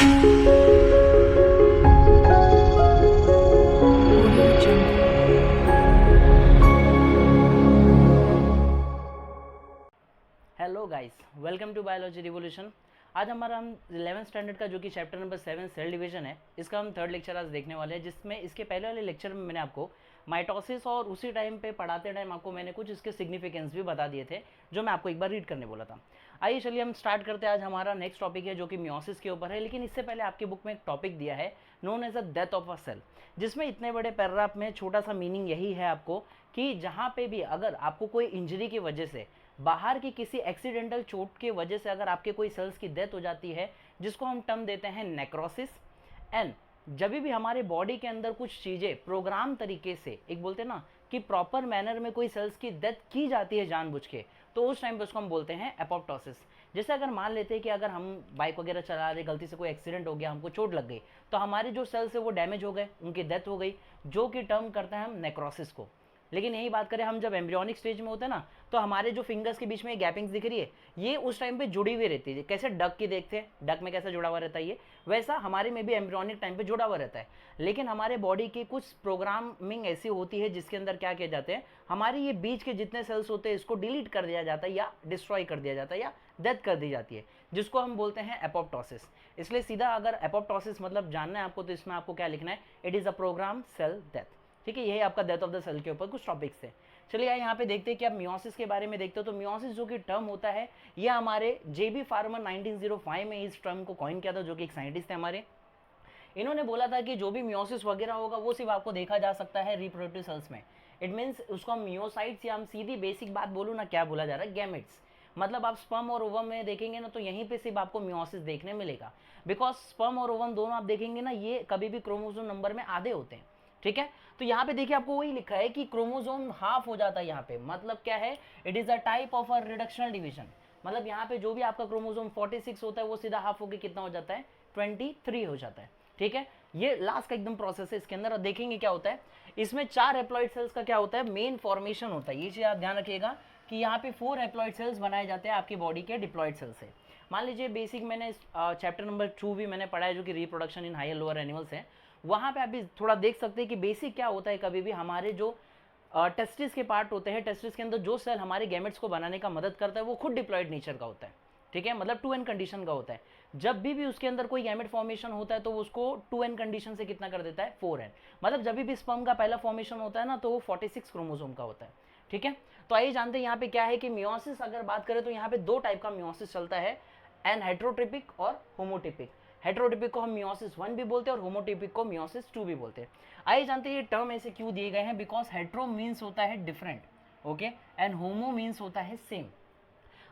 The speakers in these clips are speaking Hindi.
Hello guys, welcome to biology revolution. आज हमारा हम 11th स्टैंडर्ड का जो कि चैप्टर नंबर 7 सेल डिवीजन है, इसका हम थर्ड लेक्चर आज देखने वाले हैं, जिसमें इसके पहले वाले लेक्चर में मैंने आपको माइटोसिस और उसी टाइम पे पढ़ाते टाइम आपको मैंने कुछ इसके सिग्निफिकेंस भी बता दिए थे, जो मैं आपको एक बार रीड करने बोला था। आइए चलिए हम स्टार्ट करते हैं। आज हमारा नेक्स्ट टॉपिक है जो कि मियोसिस के ऊपर है, लेकिन इससे पहले आपकी बुक में एक टॉपिक दिया है known as a death of a cell, जिसमें इतने बड़े पैराग्राफ में छोटा सा मीनिंग यही है आपको कि जहाँ पे भी अगर आपको कोई इंजरी की वजह से, बाहर की किसी एक्सीडेंटल चोट की वजह से अगर आपके कोई सेल्स की डेथ हो जाती है, जिसको हम टर्म देते हैं नेक्रोसिस, एंड जब भी हमारे बॉडी के अंदर कुछ चीज़ें प्रोग्राम तरीके से, एक बोलते हैं ना कि प्रॉपर मैनर में कोई सेल्स की डेथ की जाती है जानबूझ के, तो उस टाइम पे उसको हम बोलते हैं एपोप्टोसिस। जैसे अगर मान लेते हैं कि अगर हम बाइक वगैरह चला रहे, गलती से कोई एक्सीडेंट हो गया, हमको चोट लग गई, तो हमारे जो सेल्स है वो डैमेज हो गए, उनकी डेथ हो गई, जो कि टर्म करते हैं हम नेक्रोसिस को। लेकिन यही बात करें हम जब एम्ब्रियोनिक स्टेज में होते हैं ना, तो हमारे जो फिंगर्स के बीच में गैपिंग्स दिख रही है, ये उस टाइम पे जुड़ी हुई रहती है। कैसे डक की देखते हैं, डक में कैसे जुड़ा हुआ रहता है, ये वैसा हमारे में भी एम्ब्रियोनिक टाइम पे जुड़ा हुआ रहता है। लेकिन हमारे बॉडी की कुछ प्रोग्रामिंग ऐसी होती है जिसके अंदर क्या किया जाते हैं, हमारे ये बीच के जितने सेल्स होते हैं इसको डिलीट कर दिया जाता है, या डिस्ट्रॉय कर दिया जाता है, या डेथ कर दी जाती है, जिसको हम बोलते हैं एपोप्टोसिस। इसलिए सीधा अगर एपोप्टोसिस मतलब जानना है आपको, तो इसमें आपको क्या लिखना है, it is a program cell death. ठीक है, यही आपका डेथ ऑफ द सेल के ऊपर कुछ टॉपिक्स है। चलिए यहाँ पे देखते हैं कि आप मियोसिस के बारे में देखते हो। तो मियोसिस जो कि टर्म होता है, ये हमारे जेबी फार्मर 1905 में इस टर्म को कॉइन किया था, जो कि एक साइंटिस्ट है हमारे। इन्होंने बोला था कि जो भी मियोसिस वगैरह होगा वो सिर्फ आपको देखा जा सकता है रिप्रोडक्टिव सेल्स में। इट मीन्स उसको हम मियोसाइट्स, या हम सीधी बेसिक बात बोलूँ ना, क्या बोला जा रहा है, गैमेट्स। मतलब आप स्पर्म और ओवम में देखेंगे ना, तो यहीं पे सिर्फ आपको मियोसिस देखने मिलेगा, बिकॉज स्पर्म और ओवम दोनों आप देखेंगे ना, ये कभी भी क्रोमोसोम नंबर में आधे होते हैं। ठीक है, तो यहाँ पे देखिए आपको वही लिखा है कि क्रोमोसोम हाफ हो जाता है यहाँ पे। मतलब क्या है, it is a type of a reductional division. मतलब यहाँ पे जो भी आपका क्रोमोसोम 46 होता है, वो सीधा हाफ होकर कितना हो जाता है, 23 हो जाता है। ठीक है, ये लास्ट का एकदम प्रोसेस है इसके अंदर। और देखेंगे क्या होता है, इसमें 4 हैप्लॉइड सेल्स का क्या होता है, मेन फॉर्मेशन होता है। ये चीज आप ध्यान रखिएगा कि यहाँ पे 4 हैप्लॉइड सेल्स बनाए जाते हैं आपकी बॉडी के डिप्लॉइड सेल से। मान लीजिए बेसिक मैंने चैप्टर नंबर 2 भी मैंने पढ़ा है, जो कि reproduction in higher lower animals है। वहाँ पे आप भी थोड़ा देख सकते हैं कि बेसिक क्या होता है। कभी भी हमारे जो टेस्टिस के पार्ट होते हैं, टेस्टिस के अंदर जो सेल हमारे गैमेट्स को बनाने का मदद करता है, वो खुद डिप्लॉयड नेचर का होता है। ठीक है, मतलब 2n कंडीशन का होता है। जब भी उसके अंदर कोई गैमेट फॉर्मेशन होता है, तो उसको 2n कंडीशन से कितना कर देता है, 4n। मतलब जब भी स्पर्म का पहला फॉर्मेशन होता है ना, तो वो 46 क्रोमोसोम का होता है। ठीक है, तो आइए जानते हैं यहाँ पे क्या है कि मियोसिस अगर बात करें तो यहाँ पे 2 टाइप का मियोसिस चलता है, एन हेट्रोट्रिपिक और होमोटिपिक। हेट्रोटिपिक को हम मियोसिस 1 भी बोलते हैं, और होमोटिपिक को मियोसिस 2 भी बोलते हैं। आइए जानते हैं ये टर्म ऐसे क्यों दिए गए हैं, बिकॉज हेट्रो मीन्स होता है different, okay, and homo means होता है सेम।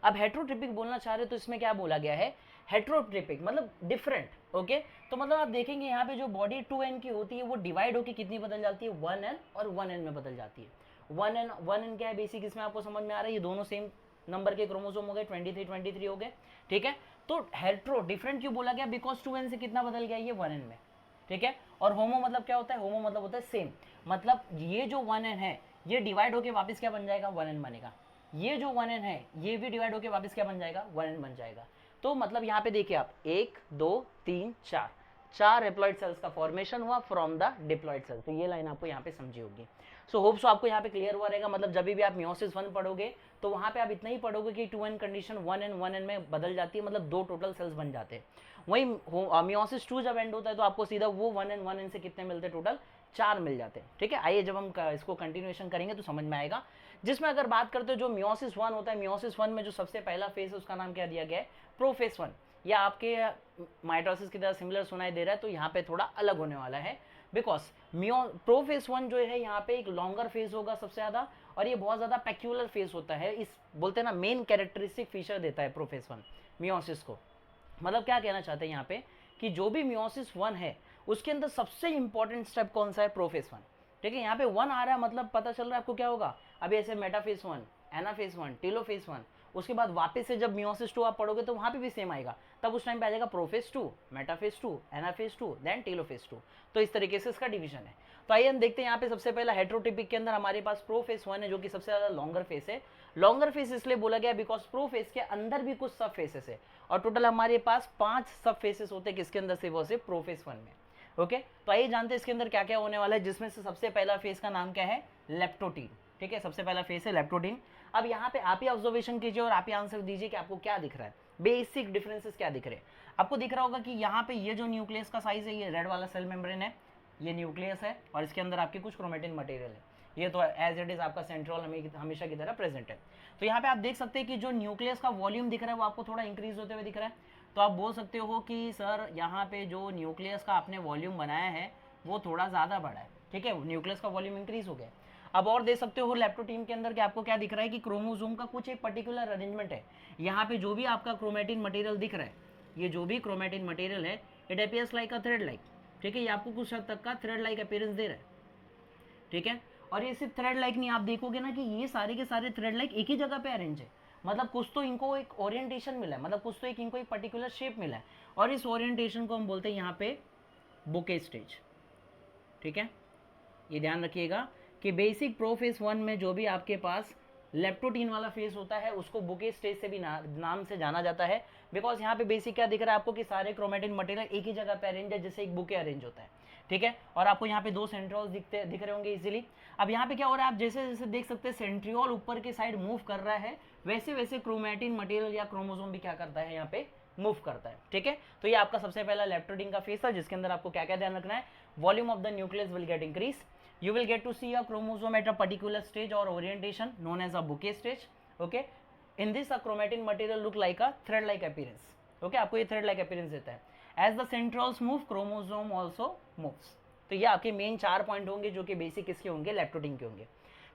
अब हेट्रोट्रिपिक बोलना चाह रहे हो तो इसमें क्या बोला गया है, हेट्रोट्रिपिक मतलब डिफरेंट। ओके, तो मतलब आप देखेंगे यहाँ पे जो बॉडी 2n की होती है, वो डिवाइड होकर कितनी बदल जाती है, 1n और 1n में बदल जाती है। 1n क्या है बेसिक, इसमें आपको समझ में आ रहा है, ये दोनों सेम नंबर के क्रोमोसोम हो गए, 23 हो गए। ठीक है, तो हेट्रो डिफरेंट क्यों बोला गया, बिकॉज 2n से कितना बदल गया, ये 1n में। ठीक है, और होमो मतलब क्या होता है, होमो मतलब होता है सेम। मतलब ये जो 1n है, ये डिवाइड होके वापस क्या बन जाएगा, 1n बनेगा। ये जो 1n है, ये भी डिवाइड होके वापस क्या बन जाएगा, 1n बन जाएगा। तो मतलब यहाँ पे देखिए आप 1 2 3 4 हैप्लॉइड सेल्स का फॉर्मेशन हुआ फ्रॉम द डिप्लॉइड सेल। तो ये लाइन आपको यहाँ पे समझी होगी। सो होप सो आपको यहाँ पे क्लियर हुआ रहेगा। मतलब जब भी आप मियोसिस 1 पढ़ोगे, तो वहाँ पे आप इतना ही पढ़ोगे कि 2n कंडीशन 1n में बदल जाती है, मतलब 2 टोटल सेल्स बन जाते हैं। वहीं मियोसिस 2 जब एंड होता है, तो आपको सीधा वो 1n से कितने मिलते हैं, टोटल 4 मिल जाते हैं। ठीक है, आइए जब हम इसको कंटिन्यूएशन करेंगे तो समझ में आएगा। जिसमें अगर बात करते हो जो मियोसिस 1 होता है, मियोसिस 1 में जो सबसे पहला फेज है उसका नाम क्या दिया गया है, प्रोफेस 1, या आपके माइटोसिस की तरह सिमिलर सुनाई दे रहा है, तो यहाँ पे थोड़ा अलग होने वाला है, बिकॉज प्रोफेस 1 जो है यहाँ पे एक लॉन्गर फेज होगा सबसे ज्यादा, और ये बहुत ज्यादा पेक्यूलर फेज होता है। इस बोलते हैं ना मेन कैरेक्टरिस्टिक फीचर देता है प्रोफेस 1 मियोसिस को। मतलब क्या कहना चाहते हैं यहाँ पे कि जो भी मियोसिस 1 है, उसके अंदर सबसे इंपॉर्टेंट स्टेप कौन सा है, प्रोफेस 1। ठीक है, यहाँ पे 1 आ रहा है, मतलब पता चल रहा है आपको क्या होगा, अभी ऐसे मेटाफेज 1, एनाफेज 1, टेलोफेज 1, उसके बाद वापस से जब मियोसिस 2 आप पढ़ोगे तो वहाँ पे भी सेम आएगा, तब उस टाइम पे आ जाएगा prophase 2, metaphase 2, anaphase 2, then telophase 2। तो इस तरीके से इसका डिवीजन है। तो आइए हम देखते हैं यहाँ पे सबसे पहला हेट्रोटिपिक के अंदर हमारे पास प्रोफेज 1 है जो कि सबसे ज़्यादा लॉन्गर फेस है। लॉन्गर फेस इसलिए बोला गया बिकॉज प्रोफेज के अंदर भी कुछ सब फेसेस है और टोटल हमारे पास 5 सब फेसेस होते हैं किसके अंदर से, वो से प्रोफेज 1 में। ओके, तो आइए जानते हैं इसके अंदर क्या क्या होने वाला है, जिसमें से सबसे पहला फेस का नाम क्या है, लेप्टोटीन। ठीक है, सबसे पहला फेस है लेप्टोटीन। अब यहाँ पे आप ही ऑब्जर्वेशन कीजिए और आप ही आंसर दीजिए कि आपको क्या दिख रहा है, बेसिक डिफरेंसेस क्या दिख रहे हैं। आपको दिख रहा होगा कि यहाँ पे ये जो न्यूक्लियस का साइज है, ये रेड वाला सेल मेम्ब्रेन है, ये न्यूक्लियस है और इसके अंदर आपके कुछ क्रोमेटिन मटेरियल है। ये तो एज इट इज आपका सेंट्रोल हमेशा की तरह प्रेजेंट है। तो यहाँ पे आप देख सकते हैं कि जो न्यूक्लियस का वॉल्यूम दिख रहा है वो आपको थोड़ा इंक्रीज होते हुए दिख रहा है। तो आप बोल सकते हो कि सर यहाँ पे जो न्यूक्लियस का आपने वॉल्यूम बनाया है वो थोड़ा ज़्यादा बड़ा है। ठीक है, न्यूक्लियस का वॉल्यूम इंक्रीज हो गया। अब और देख सकते हो लेप्टोटीन के अंदर कि आपको क्या दिख रहा है कि क्रोमोसोम का कुछ एक पर्टिकुलर अरेंजमेंट है। यहाँ पे जो भी आपका क्रोमेटिन मटेरियल दिख रहा है, ये जो भी क्रोमेटिन मटेरियल है, it appears like a thread like. ठीक है, ये आपको कुछ हद तक का थ्रेड लाइक अपीयरेंस दे रहा है। ठीक है, और ये सिर्फ थ्रेड लाइक नहीं, आप देखोगे ना कि ये सारे के सारे थ्रेड लाइक एक ही जगह पे अरेंज है, मतलब कुछ तो इनको एक ओरिएंटेशन मिला है, मतलब कुछ तो एक इनको एक पर्टिकुलर शेप मिला है और इस ओरिएंटेशन को हम बोलते हैं यहाँ पे बुके स्टेज। ठीक है, ये ध्यान रखिएगा कि बेसिक प्रोफेज 1 में जो भी आपके पास लेप्टोटीन वाला फेस होता है उसको बुके स्टेज से भी नाम से जाना जाता है, बिकॉज यहाँ पे बेसिक क्या दिख रहा है आपको कि सारे क्रोमेटिन मटेरियल एक ही जगह पे अरेंज है जैसे एक बुके अरेंज होता है। ठीक है, और आपको यहाँ पे 2 सेंट्रियोल्स दिख रहे होंगे इजीली। अब यहाँ पे क्या हो रहा है, आप जैसे जैसे देख सकते हैं सेंट्रियोल ऊपर के साइड मूव कर रहा है, वैसे वैसे क्रोमेटिन मटेरियल या क्रोमोसोम भी क्या करता है, यहाँ पे मूव करता है। ठीक है, तो ये आपका सबसे पहला लेप्टोटीन का फेस था जिसके अंदर आपको क्या क्या ध्यान रखना है, volume of the nucleus will get increase, you will get to see a chromosome at a particular stage or orientation known as a bouquet stage. Okay, in this a chromatin material look like a thread like appearance. Okay, आपको ये thread like appearance देता है। as the centrioles move chromosome also moves। तो ये आपके मेन 4 पॉइंट होंगे जो कि बेसिक किसके होंगे, लेप्टोटीन के होंगे।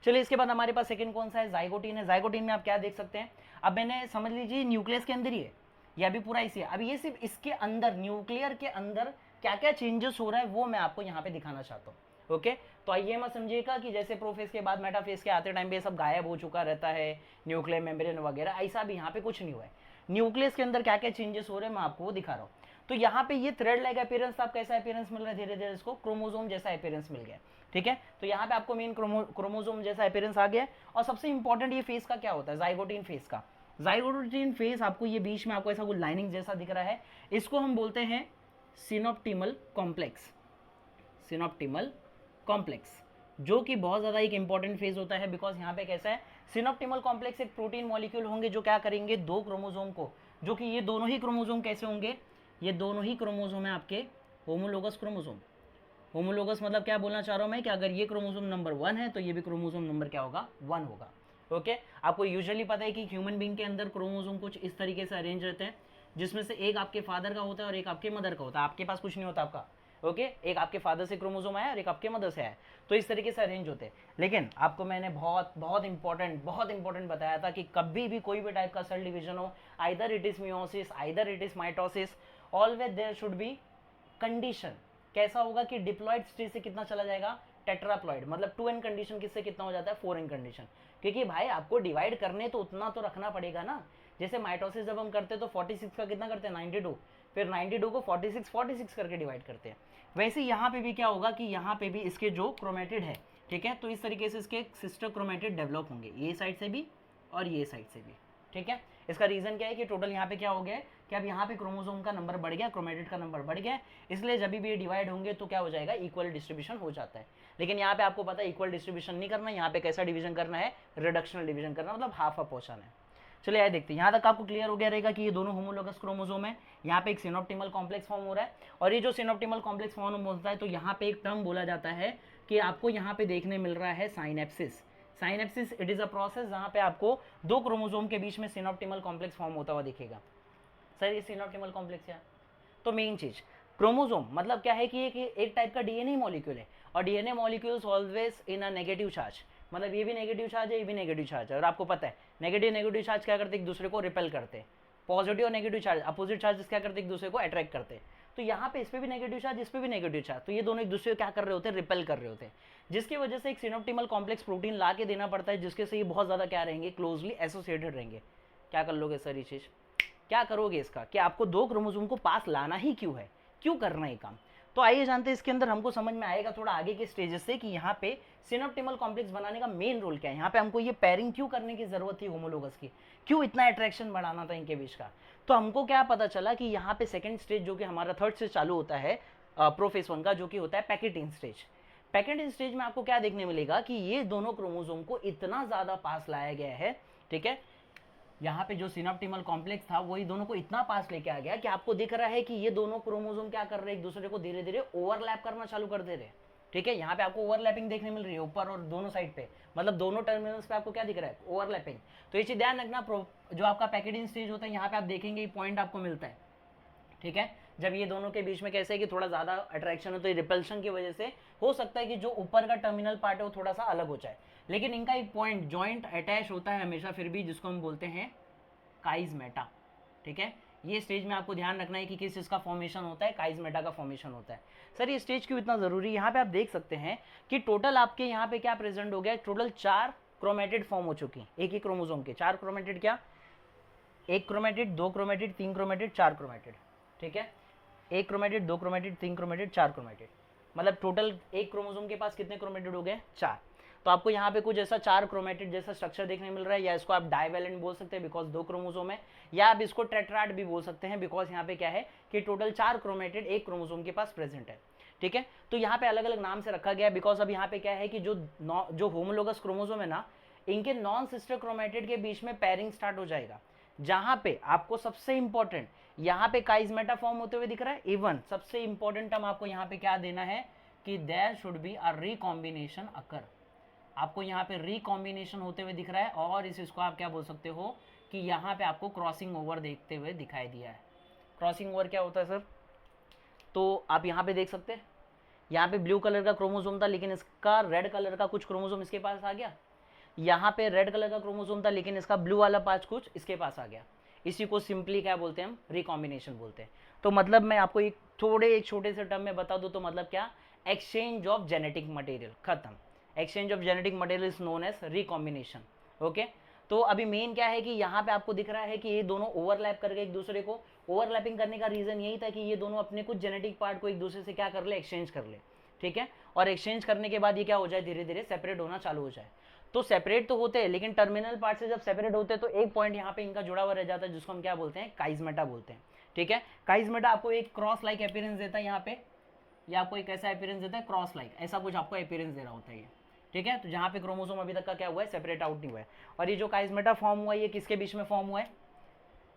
चलिए इसके बाद हमारे पास सेकंड कौन सा है, जाइगोटीन है। जाइगोटीन में आप क्या देख सकते हैं, अब मैंने समझ लीजिए न्यूक्लियस के अंदर ही है, या भी पूरा इसी है। अब ये सिर्फ इसके अंदर न्यूक्लियर के अंदर क्या क्या चेंजेस हो रहा है वो मैं आपको यहाँ पे दिखाना चाहता हूँ। ओके, तो आइए मत समझिएगा कि जैसे प्रोफेज के बाद मेटाफेज के आते टाइम पे सब गायब हो चुका रहता है, न्यूक्लियर मेम्ब्रेन वगैरह, ऐसा भी यहाँ पे कुछ नहीं हुआ है। न्यूक्लियस के अंदर क्या क्या चेंजेस हो रहे हैं मैं आपको वो दिखा रहा हूँ। तो यहाँ पे ये थ्रेड लाइक अपीयरेंस, आप कैसा अपीयरेंस मिल रहा है, धीरे धीरे इसको क्रोमोसोम जैसा अपीयरेंस मिल गया। ठीक है, तो यहाँ पे आपको मेन क्रोमोसोम जैसा अपीयरेंस आ गया। और सबसे इंपॉर्टेंट ये फेज का क्या होता है, जाइगोटीन फेज का। जाइगोटीन फेज आपको ये बीच में आपको ऐसा कुछ लाइनिंग जैसा दिख रहा है, इसको हम बोलते हैं सिनोप्टिमल कॉम्प्लेक्स। सिनोप्टिमल कॉम्प्लेक्स जो कि बहुत ज़्यादा एक इंपॉर्टेंट फेज होता है, बिकॉज यहाँ पे कैसा है, सिनोप्टिमल कॉम्प्लेक्स एक प्रोटीन मॉलिक्यूल होंगे जो क्या करेंगे, 2 क्रोमोसोम को, जो कि ये दोनों ही क्रोमोसोम कैसे होंगे, ये दोनों ही क्रोमोसोम है आपके होमोलोगस क्रोमोसोम। होमोलोगस मतलब क्या बोलना चाह रहा हूँ मैं कि अगर ये क्रोमोसोम नंबर 1 है तो ये भी क्रोमोसोम नंबर क्या होगा, 1 होगा। ओके, आपको यूजुअली पता है कि ह्यूमन बींग के अंदर क्रोमोसोम कुछ इस तरीके से अरेंज रहते हैं, जिसमें से एक आपके फादर का होता है और एक आपके मदर का होता है। आपके पास कुछ नहीं होता आपका। ओके, एक आपके फादर से क्रोमोसोम आया और एक आपके मदर से आया, तो इस तरीके से अरेंज होते हैं। लेकिन आपको मैंने बहुत इंपॉर्टेंट बताया था कि कभी भी कोई भी टाइप का सेल डिवीजन हो, either it is meiosis, either it is mitosis, always there should be condition. कैसा होगा कि डिप्लॉइड स्टेज से कितना चला जाएगा, टेट्राप्लॉइड, मतलब 2n कंडीशन किससे कितना हो जाता है, 4n कंडीशन। क्योंकि भाई आपको डिवाइड करने तो उतना तो रखना पड़ेगा ना। जैसे माइटोसिस जब हम करते हैं तो 46 का कितना करते हैं, 92, फिर 92 को 46 करके डिवाइड करते हैं। वैसे यहाँ पे भी क्या होगा कि यहाँ पे भी इसके जो क्रोमेटिड है, ठीक है, तो इस तरीके से इसके सिस्टर क्रोमेटिड डेवलप होंगे, ये साइड से भी और ये साइड से भी। ठीक है, इसका रीजन क्या है कि टोटल यहाँ पे क्या हो गया कि अब यहाँ पे क्रोमोसोम का नंबर बढ़ गया, क्रोमेटिड का नंबर बढ़ गया, इसलिए जब भी ये डिवाइड होंगे तो क्या हो जाएगा, इक्वल डिस्ट्रीब्यूशन हो जाता है। लेकिन यहाँ पे आपको पता है इक्वल डिस्ट्रीब्यूशन नहीं करना, यहाँ पे कैसा डिवीजन करना है, रिडक्शनल डिवीजन करना, मतलब हाफ ऑफ पोर्शन है। चलिए आइए देखते हैं, यहाँ तक आपको क्लियर हो गया रहेगा कि ये दोनों होमोलोगस क्रोमोसोम है। यहाँ पे एक सिनोप्टिमल कॉम्प्लेक्स फॉर्म हो रहा है, और ये जो सिनोप्टिमल कॉम्प्लेक्स फॉर्म होता है तो यहाँ पे एक टर्म बोला जाता है कि आपको यहाँ पे देखने मिल रहा है synapsis. Synapsis it is a process जहाँ पे आपको 2 क्रोमोसोम के बीच में सिनोप्टिमल कॉम्प्लेक्स फॉर्म होता हुआ दिखेगा। सर ये सिनोप्टिमल कॉम्प्लेक्स क्या, तो मेन चीज क्रोमोसोम मतलब क्या है कि एक टाइप का डीएनए मॉलिक्यूल है, और DNA molecules always in a negative charge, मतलब ये भी नेगेटिव चार्ज है, ये भी नेगेटिव चार्ज है। और आपको पता है नेगेटिव चार्ज क्या करते हैं, एक दूसरे को रिपेल करते हैं। पॉजिटिव और नेगेटिव चार्ज, अपोजिट चार्जेस क्या करते हैं, एक दूसरे को अट्रैक्ट करते हैं। तो यहाँ पे इस पे भी नेगेटिव चार्ज, इस पे भी नेगेटिव चार्ज, तो ये दोनों एक दूसरे को क्या कर रहे होते हैं, रिपेल कर रहे होते हैं, जिसकी वजह से एक सिनोप्टिमल कॉम्प्लेक्स प्रोटीन ला के देना पड़ता है, जिसके से ये बहुत ज़्यादा क्या रहेंगे, क्लोजली एसोसिएटेड रहेंगे। क्या कर लोगे सर ये चीज़, क्या करोगे इसका, कि आपको 2 क्रोमोसोम को पास लाना ही क्यों है, क्यों करना है काम। तो आइए जानते हैं इसके अंदर हमको समझ में आएगा थोड़ा आगे के स्टेजेस से कि यहाँ पे सिनोप्टिमल कॉम्प्लेक्स बनाने का मेन रोल क्या है, यहाँ पे हमको ये पेयरिंग क्यों करने की जरूरत थी होमोलोगस की, क्यों इतना अट्रैक्शन बढ़ाना था इनके बीच का। तो हमको क्या पता चला कि यहाँ पे सेकंड स्टेज जो कि हमारा थर्ड स्टेज चालू होता है प्रोफेस 1 का, जो कि होता है पैकेटिंग स्टेज। पैकेटिंग स्टेज में आपको क्या देखने मिलेगा कि ये दोनों क्रोमोसोम को इतना ज्यादा पास लाया गया है, ठीक है, यहाँ पे जो सिनोप्टिमल कॉम्प्लेक्स था वही दोनों को इतना पास लेके आ गया कि आपको दिख रहा है कि ये दोनों क्रोमोसोम क्या कर रहे हैं, एक दूसरे को धीरे धीरे ओवरलैप करना चालू कर दे रहे हैं, ठीक है। यहाँ पे आपको ओवरलैपिंग देखने मिल रही है ऊपर और दोनों साइड पे, मतलब दोनों टर्मिनल्स पे आपको क्या दिख रहा है, ओवरलैपिंग। तो ये चीज ध्यान रखना, जो आपका पैकेटिंग स्टेज होता है यहाँ पे आप देखेंगे पॉइंट आपको मिलता है, ठीक है। जब ये दोनों के बीच में कैसे है कि थोड़ा ज्यादा अट्रैक्शन हो तो रिपल्शन की वजह से हो सकता है कि जो ऊपर का टर्मिनल पार्ट है वो थोड़ा सा अलग हो जाए, लेकिन इनका एक पॉइंट जॉइंट अटैच होता है हमेशा फिर भी, जिसको हम बोलते हैं काइजमेटा, ठीक है। ये स्टेज में आपको ध्यान रखना है कि किस चीज का फॉर्मेशन होता है, काइजमेटा का फॉर्मेशन होता है। सर ये स्टेज क्यों इतना जरूरी है, यहाँ पे आप देख सकते हैं कि टोटल आपके यहाँ पे क्या प्रेजेंट हो गया, टोटल 4 क्रोमेटिड फॉर्म हो चुकी हैं एक ही क्रोमोसोम के, 4 क्रोमेटिड, क्या 1 क्रोमेटिड, 2 क्रोमेटिड, 3 क्रोमेटिड, 4 क्रोमेटिड, ठीक है। 1 क्रोमेटिड, 2 क्रोमेटिड, 3 क्रोमेटिड, 4 क्रोमेटिड, मतलब टोटल एक क्रोमोसोम के पास कितने क्रोमेटिड हो गए, 4। तो आपको यहाँ पे कुछ ऐसा 4 क्रोमेटिड जैसा स्ट्रक्चर देखने मिल रहा है, या इसको आप डाइवेलेंट बोल सकते हैं बिकॉज 2 क्रोमोसोम है, या आप इसको टेट्राड भी बोल सकते हैं बिकॉज यहाँ पे क्या है कि टोटल 4 क्रोमेटिड एक क्रोमोसोम के पास प्रेजेंट है, ठीक है। तो यहाँ पे अलग अलग नाम से रखा गया बिकॉज अब यहाँ पे क्या है कि जो होमोलोगस क्रोमोसोम है ना, इनके नॉन सिस्टर क्रोमेटिड के बीच में पेयरिंग स्टार्ट हो जाएगा, जहां पे आपको सबसे इंपॉर्टेंट यहाँ पे काइजमेटा फॉर्म होते हुए दिख रहा है। इवन सबसे इंपॉर्टेंट टर्म आपको यहाँ पे क्या देना है कि there should be a recombination occur, आपको यहाँ पे रिकॉम्बिनेशन होते हुए दिख रहा है, और इसको आप क्या बोल सकते हो कि यहाँ पे आपको क्रॉसिंग ओवर देखते हुए दिखाई दिया है। क्रॉसिंग ओवर क्या होता है सर, तो आप यहाँ पे देख सकते हैं यहाँ पे ब्लू कलर का क्रोमोसोम था लेकिन इसका रेड कलर का कुछ क्रोमोसोम इसके पास आ गया, यहाँ पे रेड कलर का क्रोमोसोम था लेकिन इसका ब्लू वाला पार्ट कुछ इसके पास आ गया, इसी को सिंपली क्या बोलते हैं हम, रिकॉम्बिनेशन बोलते हैं। तो मतलब मैं आपको एक छोटे से टर्म में बता दूं तो मतलब क्या, एक्सचेंज ऑफ जेनेटिक मटेरियल, खत्म। Exchange of genetic material is known as recombination, okay. तो अभी मेन क्या है कि यहाँ पे आपको दिख रहा है कि ये दोनों ओवरलैप करके एक दूसरे को, ओवरलैपिंग करने का रीजन यही था कि ये दोनों अपने कुछ जेनेटिक पार्ट को एक दूसरे से क्या कर ले, एक्सचेंज कर ले, ठीक है। और एक्सचेंज करने के बाद ये क्या हो जाए, धीरे धीरे सेपरेट होना चालू हो जाए। तो सेपरेट तो होते हैं लेकिन टर्मिनल पार्ट से जब सेपरेट होते हैं तो एक पॉइंट यहाँ पे इनका जुड़ा हुआ रह जाता है जिसको हम क्या बोलते हैं, काइजमेटा बोलते हैं, ठीक है। काइजमेटा आपको एक क्रॉस लाइक अपीयरेंस देता है यहाँ पे, या आपको एक ऐसा अपीयरेंस देता है क्रॉस लाइक, ऐसा कुछ आपको अपीयरेंस दे रहा होता है ये, ठीक है। तो जहाँ पे क्रोमोसोम अभी तक का क्या हुआ है, सेपरेट आउट नहीं हुआ है। और ये जो काइजमेटा फॉर्म हुआ है ये किसके बीच में फॉर्म हुआ है,